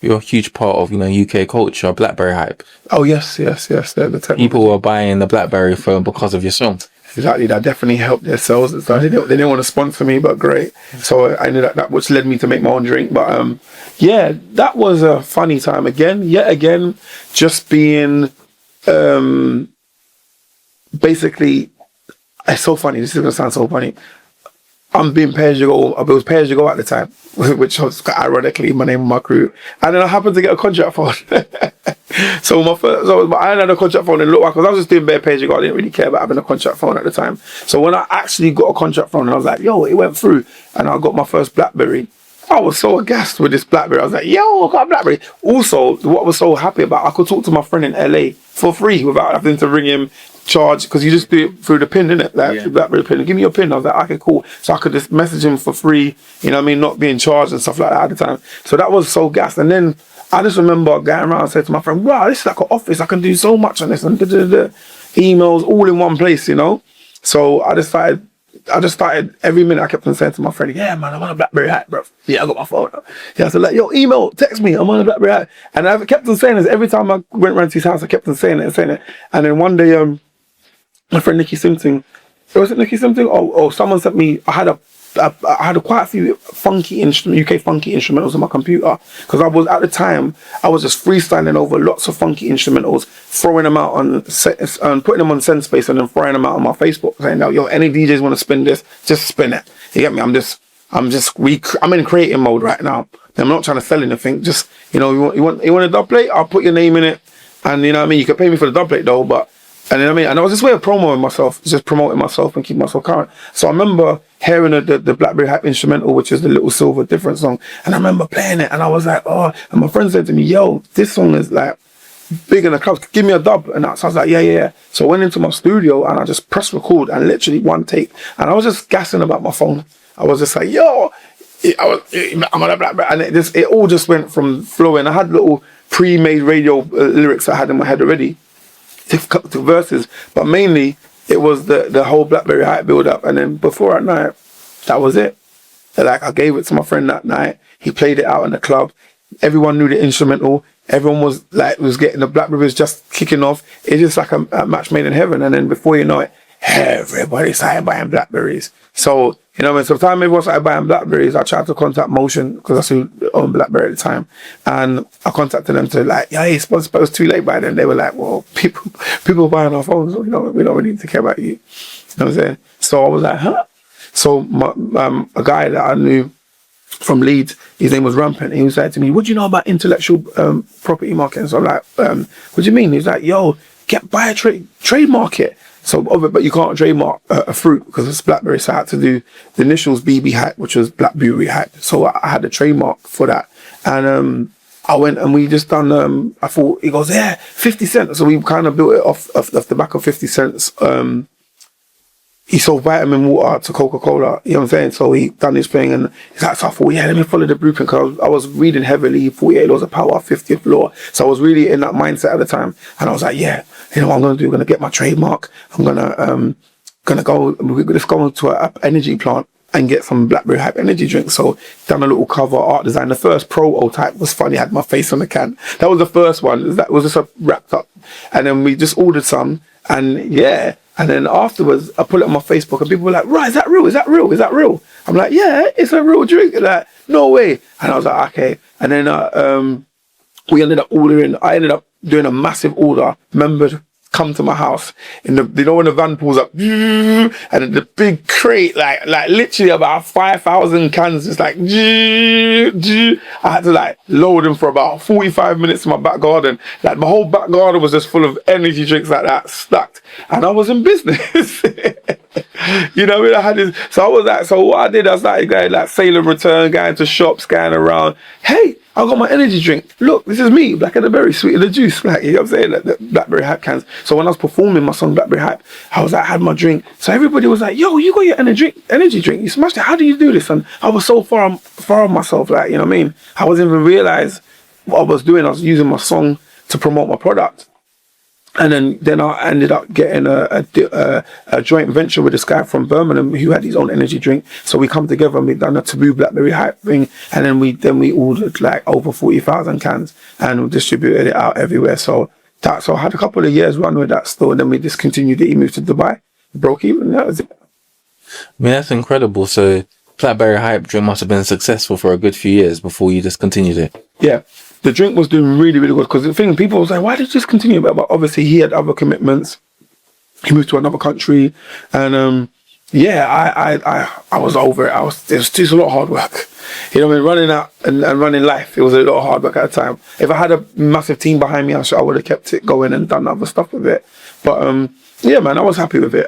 a huge part of, you know, UK culture, Blackberry Hype. Oh yes. They're the technology. People were buying the Blackberry phone because of your song. Exactly, that definitely helped their sales. So they didn't want to sponsor me, but great. So I knew that which led me to make my own drink. But yeah, that was a funny time yet again, just being basically, it's so funny. This is gonna sound so funny. I'm being pay-as-you-go. I was pay-as-you-go at the time, which was ironically my name on my crew. And then I happened to get a contract phone. So I had a contract phone and looked like, because I was just doing bare pay-as-you-go. I didn't really care about having a contract phone at the time. So when I actually got a contract phone, and I was like, yo, it went through, and I got my first Blackberry. I was so aghast with this Blackberry. I was like, yo, I got a Blackberry. Also, what I was so happy about, I could talk to my friend in LA for free without having to ring him, charge, because you just do it through the pin, innit? Like, the Blackberry pin. Give me your pin. I was like, okay, cool. So I could just message him for free, you know what I mean? Not being charged and stuff like that at the time. So that was so gassed. And then I just remember going around and saying to my friend, wow, this is like an office. I can do so much on this. And emails all in one place, you know? So I decided I just started, every minute I kept on saying to my friend, yeah, man, I'm on a Blackberry Hype, bro. Yeah, I got my phone. Yeah, so like, yo, email, text me, I'm on a Blackberry Hype. And I kept on saying this, every time I went round to his house, I kept on saying it and saying it. And then one day, my friend Nikki Simpson, was it Nikki Simpson? Or someone sent me, I had quite a few funky UK funky instrumentals on my computer, because I was, at the time, I was just freestyling over lots of funky instrumentals, throwing them out on putting them on SendSpace and then throwing them out on my Facebook, saying, yo, any DJs want to spin this, just spin it. You get me? I'm in creating mode right now. I'm not trying to sell anything. Just, you want a dub plate? I'll put your name in it, and you know what I mean. You can pay me for the dub plate though, but. And you know what I mean? And it was this way of promoting myself, just promoting myself and keeping myself current. So I remember hearing the Blackberry Hype instrumental, which is the Little Silver Different song. And I remember playing it and I was like, oh, and my friend said to me, yo, this song is like big in the clubs, give me a dub. And so I was like, yeah. So I went into my studio and I just pressed record and literally one take. And I was just gassing about my phone. I was just like, yo, I'm on a Blackberry. And it all just went from flowing. I had little pre-made radio lyrics I had in my head already. To verses, but mainly it was the whole Blackberry Hype build up, and then before at night, that was it. Like, I gave it to my friend that night. He played it out in the club. Everyone knew the instrumental. Everyone was getting the Blackberry was just kicking off. It's just like a match made in heaven. And then before you know it, everybody started buying Blackberries. So, you know, when sometimes everyone started buying Blackberries, I tried to contact Motion, because I still owned Blackberry at the time. And I contacted them to like, yeah, it's supposed to be too late by then. They were like, well, people buying our phones, so, we don't really need to care about you. You know what I'm saying? So I was like, huh? So a guy that I knew from Leeds, his name was Rampant. He was like to me, what do you know about intellectual property marketing? So I'm like, what do you mean? He's like, yo, buy a trademark it. So, but you can't trademark a fruit because it's Blackberry. So I had to do the initials BB Hype, which was Blackberry Hype. So I had a trademark for that. And I went and we just done, I thought, he goes, yeah, 50 cents. So we kind of built it off the back of 50 cents. He sold vitamin water to Coca-Cola, you know what I'm saying? So he done his thing, and he's like, so I thought, yeah, let me follow the blueprint, because I was reading heavily 48 Laws of Power, 50th Law. So I was really in that mindset at the time. And I was like, yeah, you know what I'm going to do? I'm going to get my trademark. I'm going to let's go into an energy plant and get some Blackberry Hype energy drinks. So done a little cover art design. The first prototype was funny. I had my face on the can. That was the first one. That was just wrapped up. And then we just ordered some, and yeah. And then afterwards, I put it on my Facebook, and people were like, right, is that real? Is that real? Is that real? I'm like, yeah, it's a real drink. They're like, no way. And I was like, okay. And then I ended up doing a massive order. Members come to my house in when the van pulls up, and the big crate, like literally about 5,000 cans, just like, I had to like load them for about 45 minutes in my back garden. Like my whole back garden was just full of energy drinks like that, stacked. And I was in business. You know what I mean? So what I did, I started going like Sailor Return, going to shops, going around. Hey, I got my energy drink. Look, this is me, Black and the Berry, Sweet of the Juice. Like, you know what I'm saying? Like, the Blackberry Hype cans. So when I was performing my song Blackberry Hype, I had my drink. So everybody was like, yo, you got your energy drink. You smashed it. How do you do this? And I was so far on myself, like, you know what I mean? I wasn't even realize what I was doing. I was using my song to promote my product. And then I ended up getting a joint venture with this guy from Birmingham who had his own energy drink. So we come together and we done a Taboo Blackberry Hype thing, and then we ordered like over 40,000 cans and we distributed it out everywhere. So I had a couple of years run with that store, and then we discontinued it. He moved to Dubai, broke even. That was it. I mean, that's incredible. So Blackberry Hype drink must have been successful for a good few years before you discontinued it. Yeah. The drink was doing really, really good, because the thing, people was like, why did you discontinue it? But obviously he had other commitments. He moved to another country, and I was over it. It was just a lot of hard work. You know what I mean? Running out and running life, it was a lot of hard work at the time. If I had a massive team behind me, I would have kept it going and done other stuff with it. But yeah, man, I was happy with it.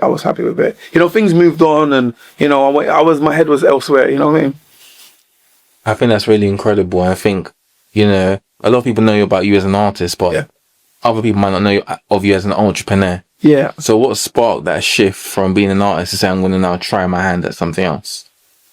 You know, things moved on, and you know, my head was elsewhere. You know what I mean? I think that's really incredible. I think, you know, a lot of people know about you as an artist, but other people might not know of you as an entrepreneur. Yeah. So what sparked that shift from being an artist to say, I'm going to now try my hand at something else?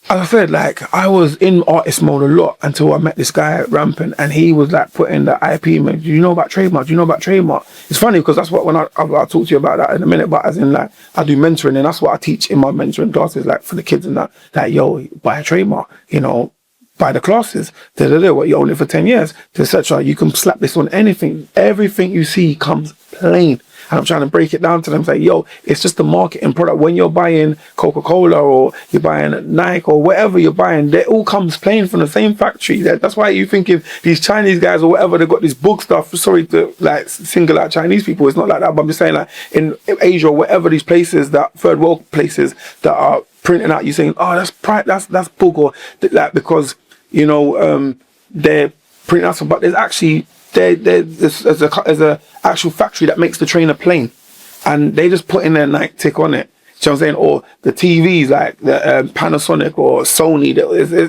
as I said, like, I was in artist mode a lot until I met this guy at Rampant, and he was like putting the IP, man, do you know about trademark? Do you know about trademark? It's funny because that's what, when I'll talk to you about that in a minute, but as in, like, I do mentoring, and that's what I teach in my mentoring classes, like, for the kids and that, like, yo, buy a trademark, you know, buy the classes, what, you own it for 10 years, etc. You can slap this on anything. Everything you see comes plain. And I'm trying to break it down to them, say, yo, it's just the marketing product. When you're buying Coca-Cola or you're buying Nike or whatever you're buying, they all comes plain from the same factory. That's why you think if these Chinese guys or whatever, they got this book stuff, sorry to like single out Chinese people, it's not like that, but I'm just saying, like, in Asia or whatever, these places, that third world places that are printing out, you saying, oh, that's book, or like, because, you know, they're printing out some, but there's actually, there's a actual factory that makes the trainer plain, and they just put in their Nike tick on it. You know what I'm saying? Or the TVs, like the Panasonic or Sony,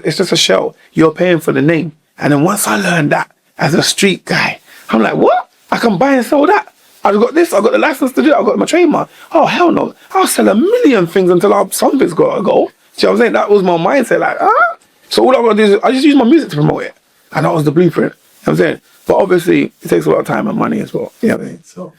it's just a shell. You're paying for the name. And then once I learned that as a street guy, I'm like, what? I can buy and sell that. I've got this, I've got the license to do it, I've got my trademark. Oh, hell no. I'll sell a million things until something's got to go. You know what I'm saying? That was my mindset, like, ah. So all I've got to do is I just use my music to promote it. And that was the blueprint. You know what I'm saying? But obviously, it takes a lot of time and money as well. You know what I mean? So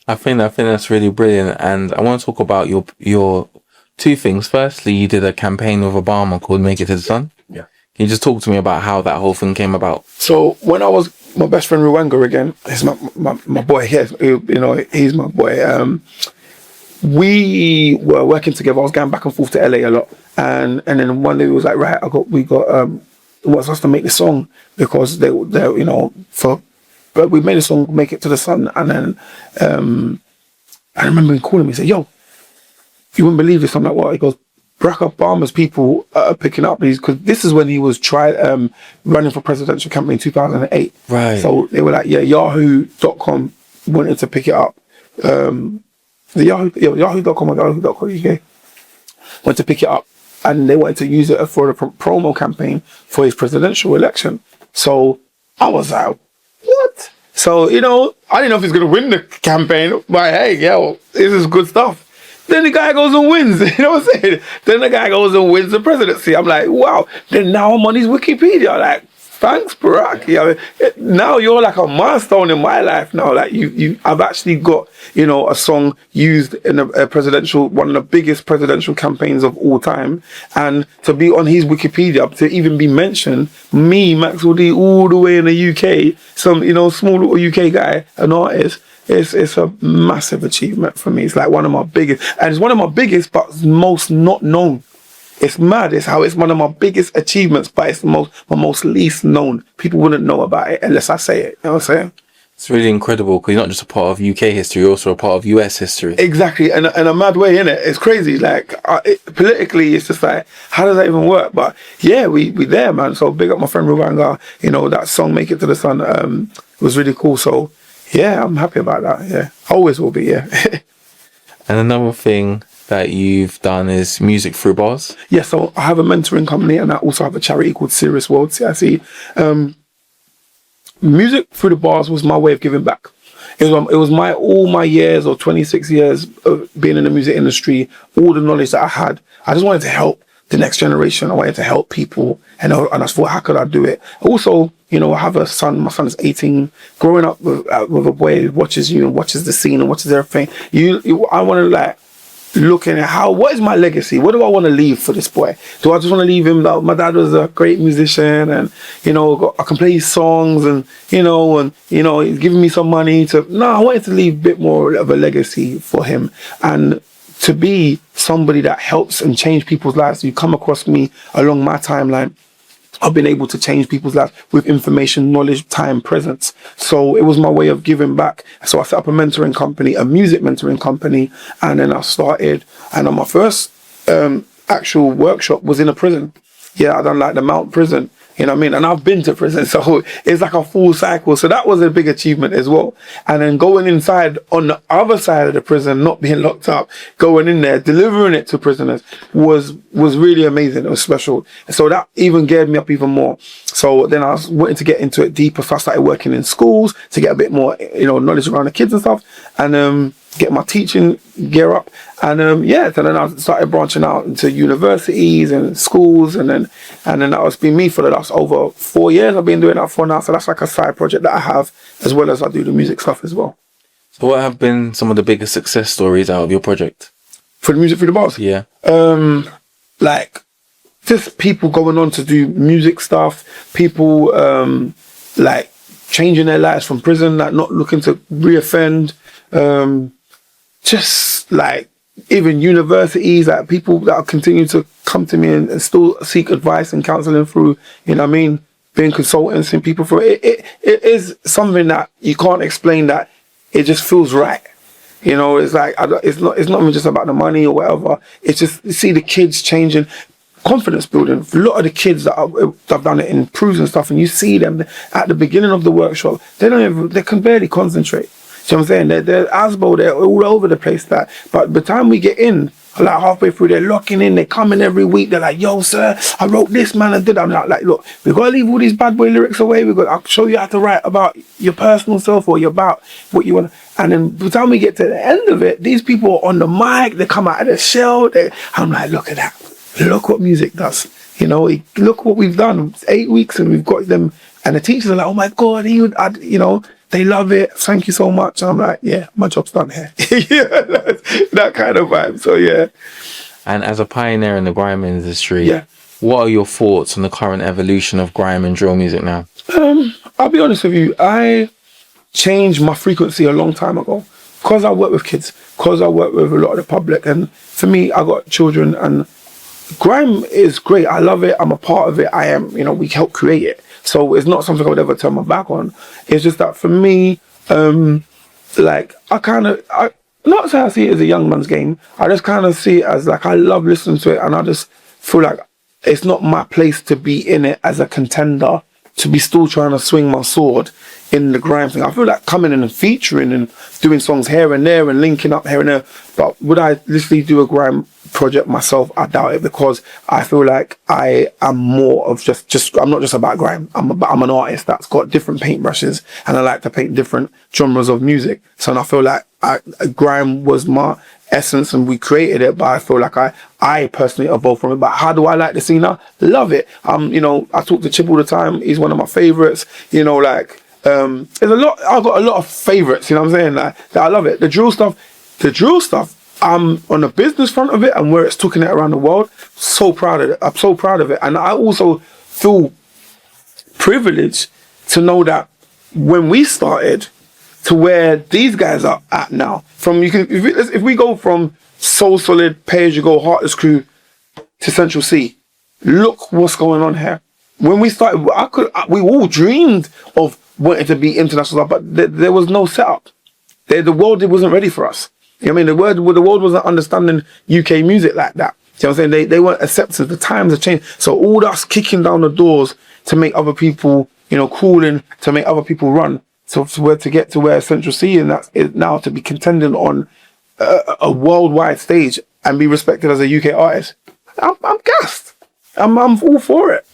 I think that's really brilliant, and I want to talk about your two things. Firstly, you did a campaign with Obama called "Make It to the Sun." yeah. Can you just talk to me about how that whole thing came about? So when I was my best friend Ruwenga again, he's my boy. Yes, you know, he's my boy. We were working together. I was going back and forth to LA a lot, and then one day we was like, right, we got wants us to make the song because they you know, but we made a song, Make It to the Sun, and then I remember him calling me, say, yo, you wouldn't believe this. I'm like, what? He goes, Barack Obama's people are picking up these, because this is when he was running for presidential campaign in 2008. Right. So they were like, yeah, Yahoo.com wanted to pick it up. The Yahoo.com or Yahoo.co.uk wanted to pick it up, and they wanted to use it for a promo campaign for his presidential election. So I was like, what? So, you know, I didn't know if he's going to win the campaign, but hey, yo, this is good stuff. Then the guy goes and wins, you know what I'm saying? Then the guy goes and wins the presidency. I'm like, wow. Then now I'm on his Wikipedia, like, thanks, Barack. You know, now you're like a milestone in my life now. Like I've actually got, you know, a song used in a presidential, one of the biggest presidential campaigns of all time. And to be on his Wikipedia, to even be mentioned, me, Maxwell D, all the way in the UK, some, you know, small little UK guy, an artist, it's a massive achievement for me. It's like one of my biggest, and it's one of my biggest, but most not known. It's mad. It's how it's one of my biggest achievements, but it's my most least known. People wouldn't know about it unless I say it. You know what I'm saying? It's really incredible because you're not just a part of UK history, you're also a part of US history. Exactly, and a mad way, innit? It's crazy. Like politically, it's just like, how does that even work? But yeah, we there, man. So big up my friend Ruwenga. You know, that song "Make It to the Sun" was really cool. So yeah, I'm happy about that. Yeah, always will be. Yeah. And another thing that you've done is music through bars. Yeah, so I have a mentoring company, and I also have a charity called Serious World, CIC. Music through the bars was my way of giving back. It was all my years, or 26 years of being in the music industry, all the knowledge that I had. I just wanted to help the next generation. I wanted to help people, and I thought, how could I do it? Also, you know, I have a son. My son is 18. Growing up with a boy who watches you and watches the scene and watches everything. I want to like looking at what is my legacy? What do I want to leave for this boy? Do I just want to leave him that my dad was a great musician, and you know, I can play his songs, and you know, he's giving me some money to. No, I wanted to leave a bit more of a legacy for him, and to be somebody that helps and change people's lives. You come across me along my timeline, I've been able to change people's lives with information, knowledge, time, presence. So it was my way of giving back. So I set up a mentoring company, a music mentoring company, and then I started. And on my first actual workshop was in a prison. Yeah, I done like the Mount prison. You know what I mean? And I've been to prison, so it's like a full cycle. So that was a big achievement as well. And then going inside on the other side of the prison, not being locked up, going in there, delivering it to prisoners was really amazing. It was special. So that even geared me up even more. So then I was wanting to get into it deeper. So I started working in schools to get a bit more, you know, knowledge around the kids and stuff. And get my teaching gear up, and so then I started branching out into universities and schools, and then that's been me for the last over 4 years. I've been doing that for now, so that's like a side project that I have, as well as I do the music stuff as well. So what have been some of the biggest success stories out of your project? For the music through the bars? Yeah. Like just people going on to do music stuff, people like changing their lives from prison, like not looking to reoffend. Just like even universities, like people that continue to come to me and still seek advice and counseling through, you know what I mean, being consultants and people for it. It is something that you can't explain, that it just feels right. You know, it's like, it's not even just about the money or whatever. It's just, you see the kids changing, confidence building. A lot of the kids that I've done it in proofs and stuff, and you see them at the beginning of the workshop, they can barely concentrate. See what I'm saying? They're Asbo, they're all over the place. But by the time we get in, like halfway through, they're locking in, they're coming every week. They're like, yo, sir, I wrote this, man, I did that. I'm like, look, we've got to leave all these bad boy lyrics away. I'll show you how to write about your personal self, or about what you want. And then by the time we get to the end of it, these people are on the mic, they come out of the shell. I'm like, look at that. Look what music does. You know, look what we've done. It's 8 weeks and we've got them. And the teachers are like, oh my God, you know, they love it. Thank you so much. And I'm like, yeah, my job's done here. Yeah, that kind of vibe. So yeah. And as a pioneer in the grime industry, yeah, what are your thoughts on the current evolution of grime and drill music now? I'll be honest with you. I changed my frequency a long time ago, because I work with kids, because I work with a lot of the public. And for me, I got children, and grime is great. I love it. I'm a part of it. I am, you know, we help create it. So it's not something I would ever turn my back on. It's just that for me, like not say I see it as a young man's game. I just kind of see it as like, I love listening to it, and I just feel like it's not my place to be in it as a contender, to be still trying to swing my sword in the grime thing. I feel like coming in and featuring and doing songs here and there and linking up here and there. But would I literally do a grime project myself? I doubt it, because I feel like I am more of just I'm not just about grime. I'm an artist that's got different paintbrushes, and I like to paint different genres of music. So I feel like grime was my essence and we created it, but I feel like I personally evolved from it. But how do I like the scene now? Love it. You know, I talk to Chip all the time. He's one of my favorites. You know, like there's a lot. I've got a lot of favorites. You know what I'm saying? Like, that I love it. The drill stuff. I'm on the business front of it and where it's taking it around the world. So proud of it. I'm so proud of it, and I also feel privileged to know that when we started to where these guys are at now, if we go from Soul Solid, Pay As You Go, Heartless Crew to Central C, look what's going on here. When we started, we all dreamed of wanting to be international, but there was no setup. The world wasn't ready for us. You know what I mean? The world wasn't understanding UK music like that. You know what I'm saying? They weren't accepting. The times have changed. So all us kicking down the doors to make other people, you know, calling to make other people run. So to get to where Central C and that is now, to be contending on a worldwide stage and be respected as a UK artist, I'm gassed. I'm all for it.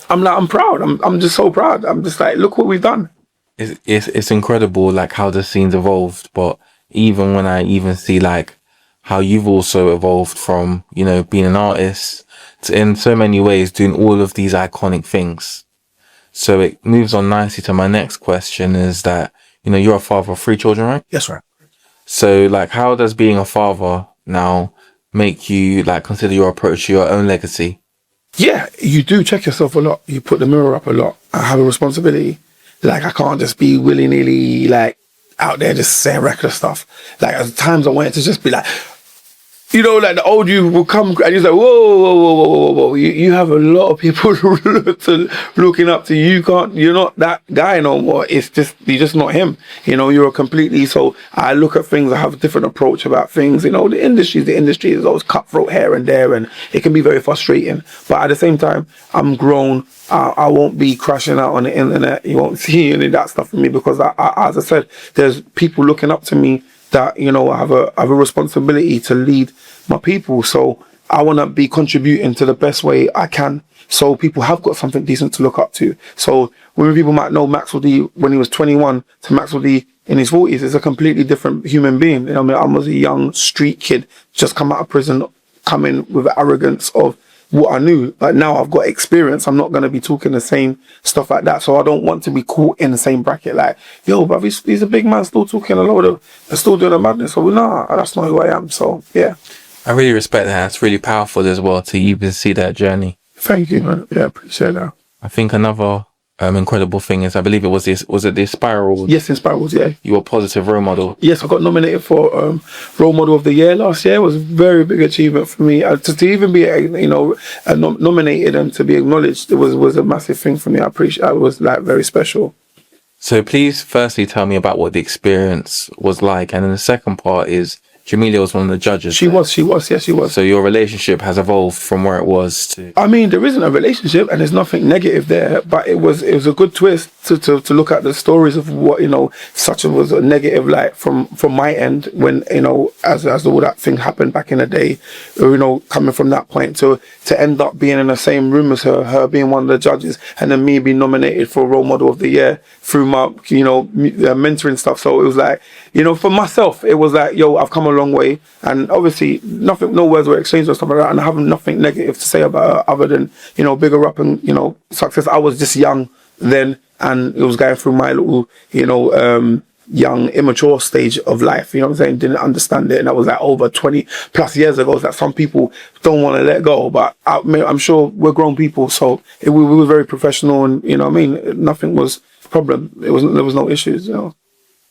I'm proud. I'm just so proud. I'm just like, look what we've done. It's incredible, like how the scene's evolved. But even when I even see like how you've also evolved from, you know, being an artist to, in so many ways, doing all of these iconic things. So it moves on nicely to my next question, is that, you know, you're a father of 3 children, right? Yes, right. So like, how does being a father now make you like consider your approach to your own legacy? Yeah, you do check yourself a lot. You put the mirror up a lot. I have a responsibility. Like, I can't just be willy-nilly like out there just saying reckless stuff. Like, at times I wanted to just be like, you know, like the old you will come and he's like, whoa. You have a lot of people looking up to you. You're not that guy no more. You're just not him. You know, you're so I look at things, I have a different approach about things. You know, the industry is always cutthroat here and there, and it can be very frustrating. But at the same time, I'm grown. I won't be crashing out on the internet. You won't see any of that stuff from me, because as I said, there's people looking up to me that, you know, I have a responsibility to lead my people. So I want to be contributing to the best way I can, so people have got something decent to look up to. So when people might know Maxwell D when he was 21 to Maxwell D in his 40s is a completely different human being. You know what I mean? I was a young street kid, just come out of prison, coming with the arrogance of what I knew. Like now I've got experience. I'm not going to be talking the same stuff like that. So I don't want to be caught in the same bracket. Like, yo, bruv, he's a big man still talking a load of, still doing a madness. So nah, that's not who I am. So yeah. I really respect that. It's really powerful as well to even see that journey. Thank you, man. Yeah, appreciate that. I think another incredible thing is, I believe was it the Spiral? Yes, in Spirals, yeah. You were a positive role model. Yes, I got nominated for Role Model of the Year last year. It was a very big achievement for me. To even be, nominated and to be acknowledged, it was a massive thing for me. I appreciate it. It was like very special. So please firstly tell me about what the experience was like. And then the second part is, Jamelia was one of the judges. She was, yes, she was. So your relationship has evolved from where it was to... I mean, there isn't a relationship and there's nothing negative there, but it was a good twist to look at the stories of what, such was a negative, like from my end when, as all that thing happened back in the day, coming from that point to end up being in the same room as her being one of the judges, and then me being nominated for Role Model of the Year through my, mentoring stuff. So it was like, for myself, it was like, yo, I've come a long way, and obviously no words were exchanged or stuff like that, and I have nothing negative to say about her other than bigger up and success. I was just young then, and it was going through my little young immature stage of life, didn't understand it, and that was like over 20 plus years ago. That some people don't want to let go, but I'm sure we're grown people, so we were very professional, and nothing was a problem. There was no issues.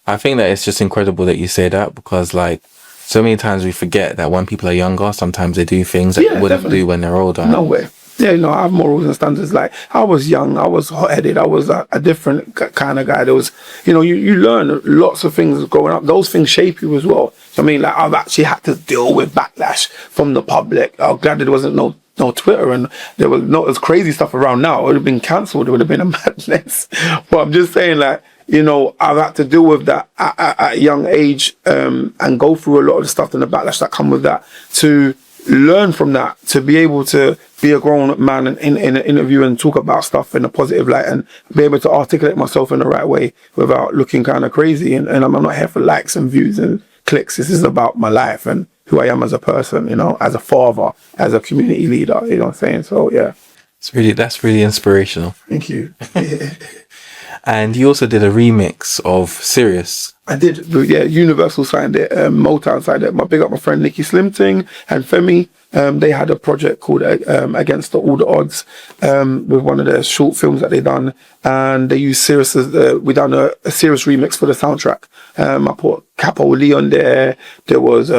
I think that it's just incredible that you say that, because like so many times we forget that when people are younger, sometimes they do things that they wouldn't do when they're older. No way. Yeah, I have morals and standards. Like, I was young, I was hot-headed, I was a different kind of guy. There was, you learn lots of things growing up. Those things shape you as well. So, I've actually had to deal with backlash from the public. I'm glad there wasn't no Twitter, and there was there's crazy stuff around now. It would have been cancelled. It would have been a madness. But I'm just saying, like, I've had to deal with that at a young age, and go through a lot of the stuff and the backlash that come with that, to learn from that, to be able to be a grown man in an interview and talk about stuff in a positive light, and be able to articulate myself in the right way without looking kind of crazy. And I'm not here for likes and views and clicks. This is about my life and who I am as a person, as a father, as a community leader, you know what I'm saying? So, yeah. That's really inspirational. Thank you. And you also did a remix of Serious. I did, yeah. Universal signed it, Motown signed it. Big up my friend Nicky Slimting and Femi. They had a project called Against All the Odds, with one of their short films that they done, and they used Serious as we done a Serious remix for the soundtrack. I put Capo Lee on there. There was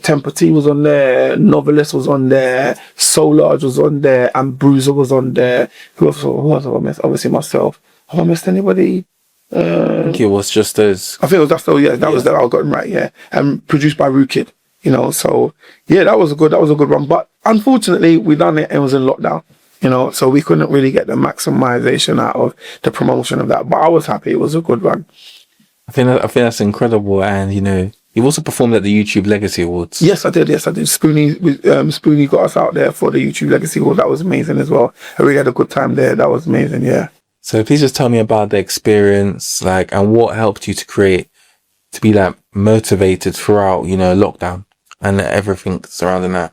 Temper T was on there. Novelist was on there. Solarge was on there, and Bruiser was on there. Who else have I missed? Obviously myself. Have I missed anybody? I think it was just those. I think it was just those. Yeah, was that I got him right. Yeah, and produced by Roo Kid. So yeah, that was a good one. But unfortunately, we done it. It was in lockdown. So we couldn't really get the maximization out of the promotion of that. But I was happy. It was a good one. I think that's incredible. And you've also performed at the YouTube Legacy Awards. Yes, I did. Spoonie got us out there for the YouTube Legacy Awards. That was amazing as well. I really had a good time there. That was amazing. Yeah. So please just tell me about the experience, and what helped you to be motivated throughout, lockdown and everything surrounding that.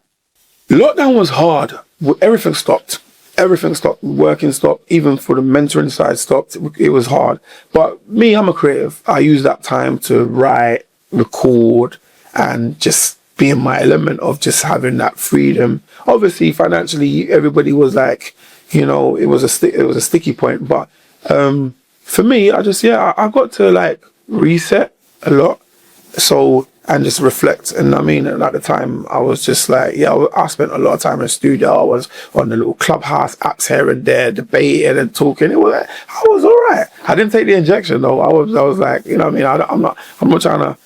Lockdown was hard. Everything stopped. Working stopped. Even for the mentoring side stopped. It was hard. But me, I'm a creative. I use that time to write, record, and just be in my element of just having that freedom. Obviously, financially, everybody was like, it was a sticky point. But for me, I got to reset a lot. So, and just reflect. And at the time, I was just I spent a lot of time in the studio. I was on the little Clubhouse apps here and there, debating and talking. I was all right. I didn't take the injection though. I was like, I'm not trying to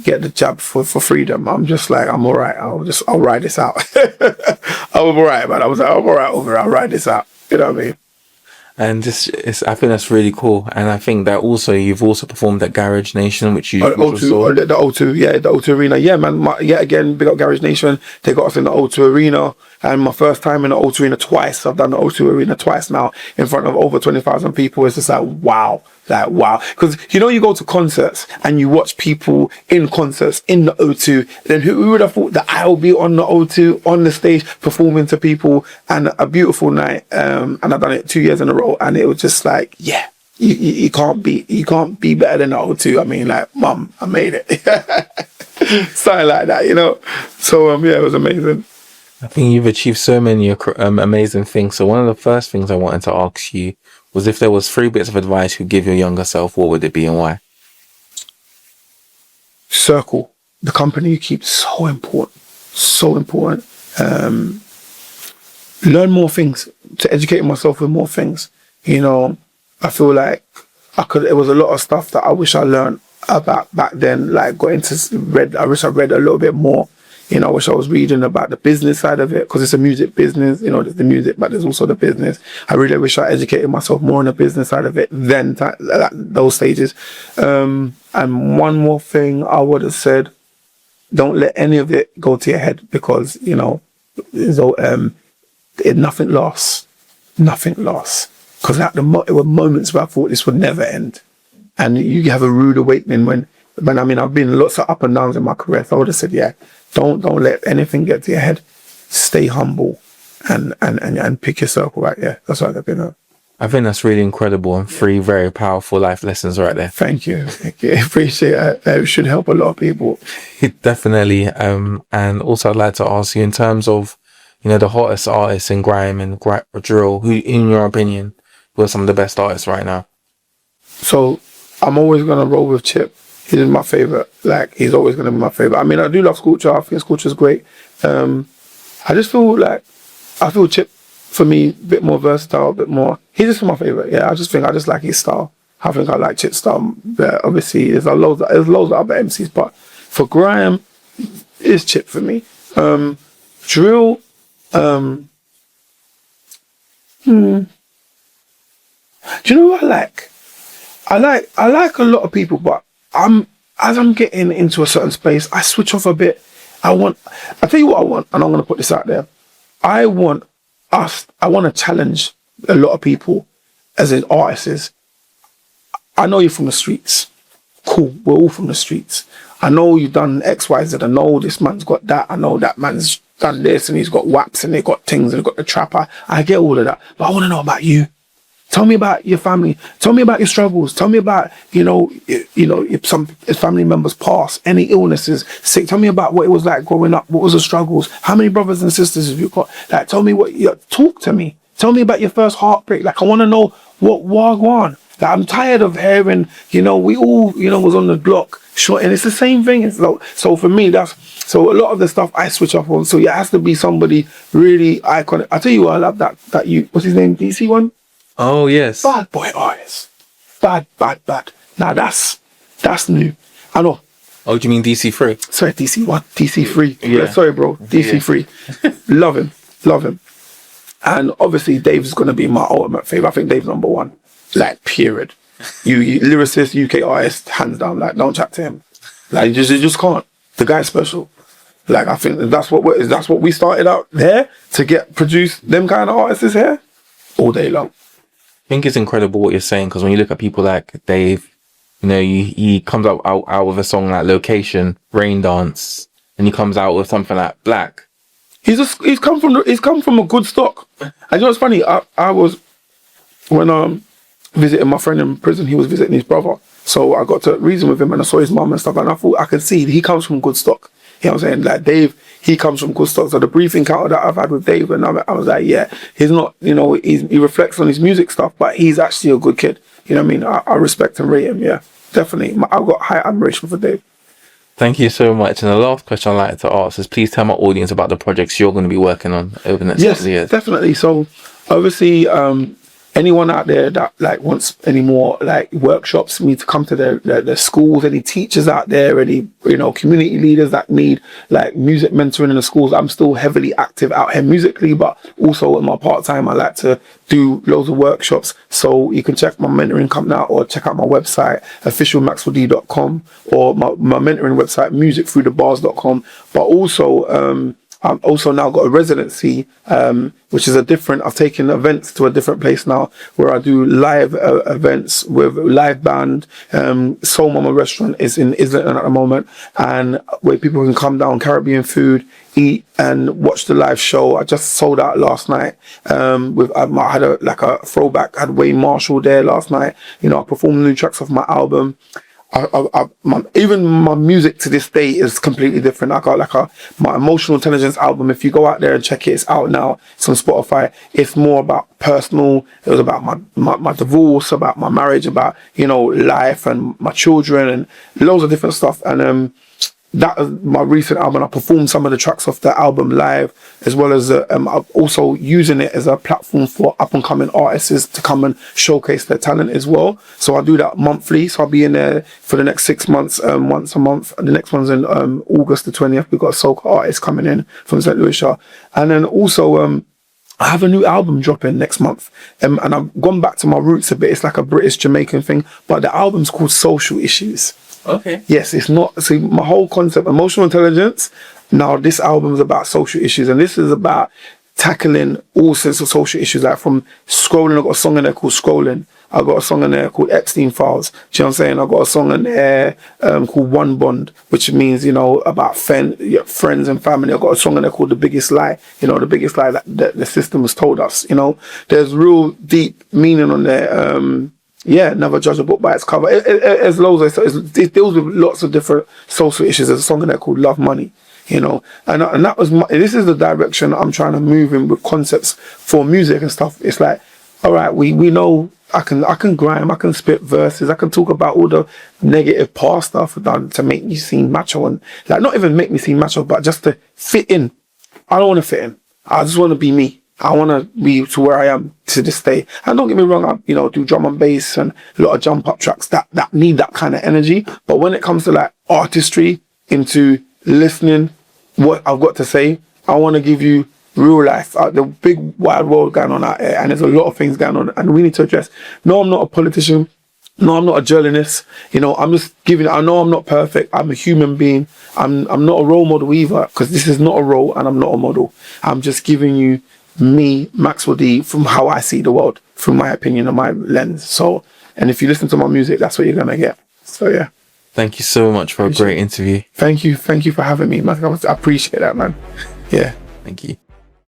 get the jab for freedom. I'm just I'm all right. I'll ride this out. I was all right, man. I was like, I'm all right over it. I'll ride this out. You know what I mean? And I think that's really cool. And I think that you've also performed at Garage Nation, which you saw. The O2, yeah, the O2 Arena. Yeah, man. Again, big up Garage Nation. They got us in the O2 Arena. And my first time in the O2 Arena twice. I've done the O2 Arena twice now in front of over 20,000 people. It's just wow. Like, wow. Because, you go to concerts and you watch people in concerts in the O2. Then who would have thought that I'll be on the O2, on the stage, performing to people, and a beautiful night. And I've done it 2 years in a row. And it was just like, yeah, you can't be better than the O2. I mean, like, mum, I made it. Something like that, So, yeah, it was amazing. I think you've achieved so many amazing things. So one of the first things I wanted to ask you was if there was 3 bits of advice you'd give your younger self, what would it be and why? Circle. The company you keep, so important. So important. Learn more things, to educate myself with more things. I feel like there was a lot of stuff that I wish I learned about back then, like I wish I read a little bit more. I wish I was reading about the business side of it, because it's a music business, there's the music, but there's also the business. I really wish I educated myself more on the business side of it then, those stages. And one more thing I would have said, don't let any of it go to your head, because, nothing lasts. Nothing lasts. Because there were moments where I thought this would never end. And you have a rude awakening when I've been lots of up and downs in my career. So I would have said, yeah, don't let anything get to your head. Stay humble and pick your circle right. Yeah, that's what I've been. I think that's really incredible and 3 very powerful life lessons right there. Thank you. I appreciate it. It should help a lot of people. Definitely. And also I'd like to ask you, in terms of, the hottest artists in grime and drill, who, in your opinion, were some of the best artists right now? So I'm always going to roll with Chip. He's my favorite. Like, he's always going to be my favorite. I mean, I do love Scorcher. I think Scorcher's great. I just feel Chip, for me, a bit more versatile, a bit more. He's just my favorite. Yeah, I just like his style. I think I like Chip's style. But obviously, there's loads of other MCs, but for grime, it's Chip for me. Drill. Do you know what I like? I like a lot of people, but as I'm getting into a certain space, I switch off a bit. I'll tell you what I want, and I'm going to put this out there. I want to challenge a lot of people as in artists. I know you're from the streets. Cool, we're all from the streets. I know you've done X, Y, Z. I know this man's got that. I know that man's done this, and he's got waps, and they got things, and they got the trapper. I get all of that, but I want to know about you. Tell me about your family. Tell me about your struggles. Tell me about, if some family members passed, any illnesses, sick. Tell me about what it was like growing up. What was the struggles? How many brothers and sisters have you got? Like, talk to me. Tell me about your first heartbreak. Like, I want to know what wagwan. Like, I'm tired of hearing, we all, was on the block. Sure, and it's the same thing. So for me, so a lot of the stuff I switch up on. So it has to be somebody really iconic. I tell you what, I love that what's his name? DC one? Oh, yes. Bad boy artist. Bad. Now that's new. I know. Oh, do you mean DC3? Sorry, DC1, DC3. Yeah. Sorry, bro. DC3. Love him. And obviously, Dave's going to be my ultimate favorite. I think Dave's number 1. Like, period. You lyricist, UK artist, hands down. Like, don't chat to him. Like, you just can't. The guy's special. Like, I think that's what we started out there to produce them kind of artists here all day long. I think it's incredible what you're saying, because when you look at people like Dave, he comes out with a song like Location, Rain Dance, and he comes out with something like Black. He's come from a good stock. And what's funny? I was when visiting my friend in prison. He was visiting his brother, so I got to reason with him, and I saw his mum and stuff, and I thought I could see he comes from good stock. You know what I'm saying? Like, Dave, he comes from good stock. So the brief encounter that I've had with Dave, and I was like, yeah, he's not, he reflects on his music stuff, but he's actually a good kid. You know what I mean? I respect and rate him. Yeah, definitely. I've got high admiration for Dave. Thank you so much. And the last question I'd like to ask is, please tell my audience about the projects you're going to be working on over the next couple of years. Yes, definitely. So obviously, anyone out there that wants any more workshops, me to come to their schools, any teachers out there, any community leaders that need music mentoring in the schools. I'm still heavily active out here musically, but also in my part-time I like to do loads of workshops. So you can check my mentoring company out, or check out my website, officialmaxwellD.com, or my mentoring website, musicthroughthebars.com. But also I've also now got a residency, which is I've taken events to a different place now, where I do live events with live band. Soul Mama Restaurant is in Islington at the moment, and where people can come down, Caribbean food, eat and watch the live show. I just sold out last night. I had a throwback. I had Wayne Marshall there last night. You know, I performed new tracks off my album. Even my music to this day is completely different. I got my Emotional Intelligence album. If you go out there and check it, it's out now. It's on Spotify. It's more about personal. It was about my divorce, about my marriage, about, you know, life and my children and loads of different stuff. And that is my recent album. I performed some of the tracks off the album live, as well as I'm also using it as a platform for up and coming artists to come and showcase their talent as well. So I do that monthly. So I'll be in there for the next 6 months, once a month. The next one's in August the 20th. We've got a soca artist coming in from St. Lucia, and then also I have a new album dropping next month, and I've gone back to my roots a bit. It's like a British Jamaican thing, but the album's called Social Issues. Okay. Yes, it's not. See, my whole concept, Emotional Intelligence. Now, this album is about social issues, and this is about tackling all sorts of social issues. Like from scrolling, I've got a song in there called Scrolling. I've got a song in there called Epstein Files. Do you know what I'm saying? I've got a song in there called One Bond, which means, you know, about friends and family. I've got a song in there called The Biggest Lie. You know, the biggest lie that the system has told us. You know, there's real deep meaning on there. Never judge a book by its cover. It's loads. It deals with lots of different social issues. There's a song in there called Love Money, you know, and that was this is the direction I'm trying to move in with concepts for music and stuff. It's like, all right, we know I can grime, I can spit verses, I can talk about all the negative past stuff I've done to make me seem macho, and like not even make me seem macho, but just to fit in. I don't want to fit in. I just want to be me. I want to be to where I am to this day. And don't get me wrong, I, you know, do drum and bass and a lot of jump up tracks that need that kind of energy. But when it comes to like artistry, into listening, what I've got to say, I want to give you real life, the big wide world going on out there. And there's a lot of things going on and we need to address. No, I'm not a politician. No, I'm not a journalist. You know, I'm just giving, I know I'm not perfect. I'm a human being. I'm not a role model either, because this is not a role and I'm not a model. I'm just giving you me, Maxwell D, from how I see the world, from my opinion and my lens. So, and if you listen to my music, that's what you're going to get. So, yeah. Thank you so much for a great interview. Thank you for having me, man. I appreciate that, man. Yeah. Thank you.